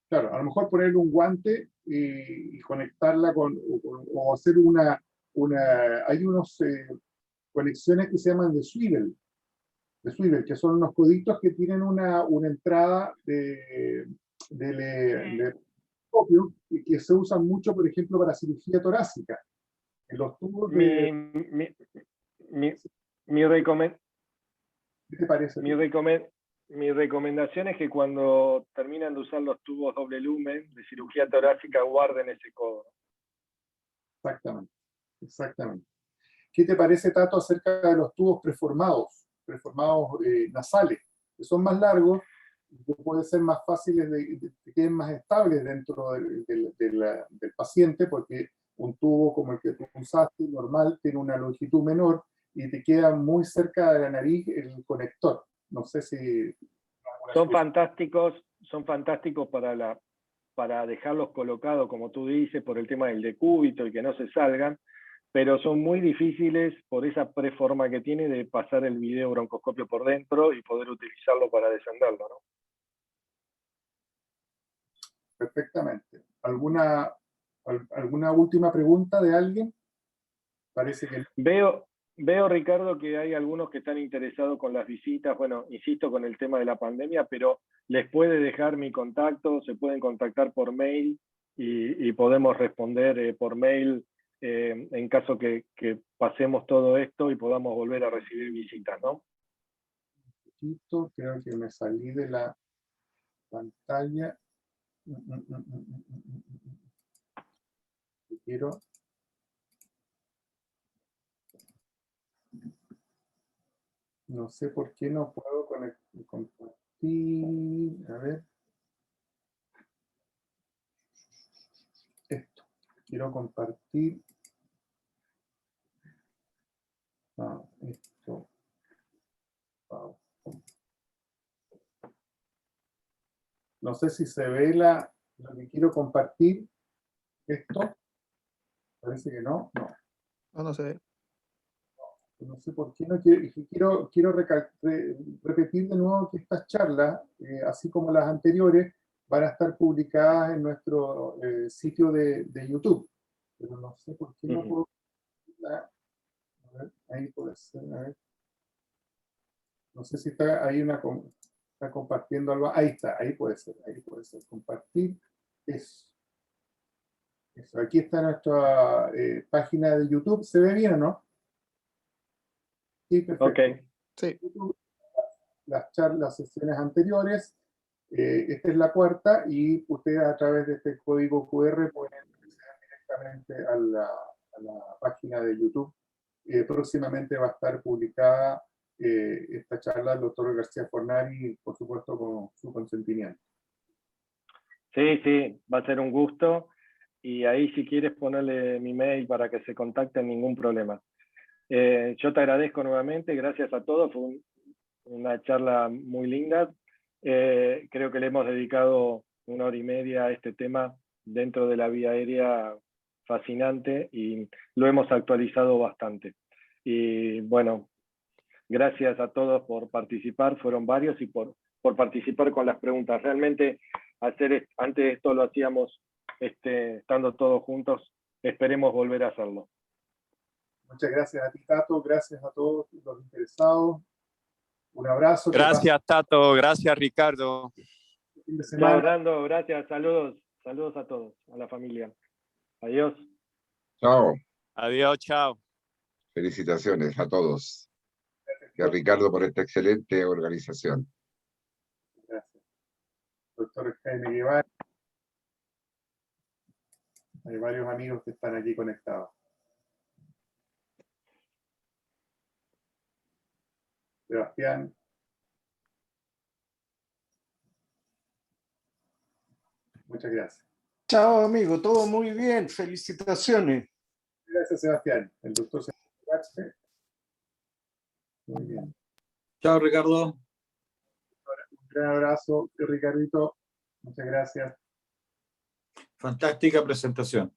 Claro, a lo mejor ponerle un guante y conectarla o hacer hay unos conexiones que se llaman de swivel, que son unos coditos que tienen una entrada de telescopio y que se usan mucho, por ejemplo, para cirugía torácica. Los tubos Mi, de... mi, mi, mi recomen- ¿Qué te parece? mi recomendación es que cuando terminan de usar los tubos doble lumen de cirugía torácica guarden ese codo. Exactamente, exactamente. ¿Qué te parece, Tato, acerca de los tubos preformados nasales, que son más largos, que pueden ser más fáciles, que queden más estables dentro del paciente, porque un tubo como el que tú usaste, normal, tiene una longitud menor y te queda muy cerca de la nariz el conector. No sé si... Son fantásticos para dejarlos colocados, como tú dices, por el tema del decúbito y que no se salgan, pero son muy difíciles por esa preforma que tiene de pasar el video broncoscopio por dentro y poder utilizarlo para descenderlo, ¿no? Perfectamente. ¿Alguna última pregunta de alguien? Parece que no. Veo, Ricardo, que hay algunos que están interesados con las visitas, bueno, insisto con el tema de la pandemia, pero les puede dejar mi contacto, se pueden contactar por mail y podemos responder por mail en caso que pasemos todo esto y podamos volver a recibir visitas, ¿no? Creo que me salí de la pantalla. Quiero... No sé por qué no puedo compartir. A ver. Esto. Quiero compartir. Esto. Wow. No sé si se ve lo que quiero compartir. Esto. Parece que no. No. No se ve. No sé por qué no quiero repetir de nuevo que estas charlas, así como las anteriores, van a estar publicadas en nuestro sitio de YouTube. Pero no sé por qué no puedo... A ver, ahí puede ser, a ver. No sé si está ahí está compartiendo algo. Ahí está, ahí puede ser. Compartir. Eso. Aquí está nuestra página de YouTube. ¿Se ve bien o no? Sí, perfecto. Ok. Sí. Las sesiones anteriores. Esta es la cuarta y ustedes a través de este código QR pueden acceder directamente a la página de YouTube. Próximamente va a estar publicada esta charla del doctor García Fornari, por supuesto con su consentimiento. Sí, va a ser un gusto. Y ahí si quieres ponerle mi mail para que se contacten, ningún problema. Yo te agradezco nuevamente, gracias a todos, fue una charla muy linda. Creo que le hemos dedicado 1 hora y media a este tema dentro de la vía aérea fascinante y lo hemos actualizado bastante. Y bueno, gracias a todos por participar, fueron varios, y por participar con las preguntas. Realmente antes esto lo hacíamos estando todos juntos, esperemos volver a hacerlo. Muchas gracias a ti, Tato, gracias a todos los interesados. Un abrazo. Gracias, Tato, gracias, Ricardo. Fin de semana. Chao, Brando, gracias, saludos a todos, a la familia. Adiós. Chao. Adiós, chao. Felicitaciones a todos. Y a Ricardo por esta excelente organización. Gracias. Doctor Jaime Guevara. Hay varios amigos que están aquí conectados. Sebastián. Muchas gracias. Chao, amigo, todo muy bien, felicitaciones. Gracias, Sebastián. El doctor Sebastián. Muy bien. Chao, Ricardo. Un gran abrazo, Ricardito. Muchas gracias. Fantástica presentación.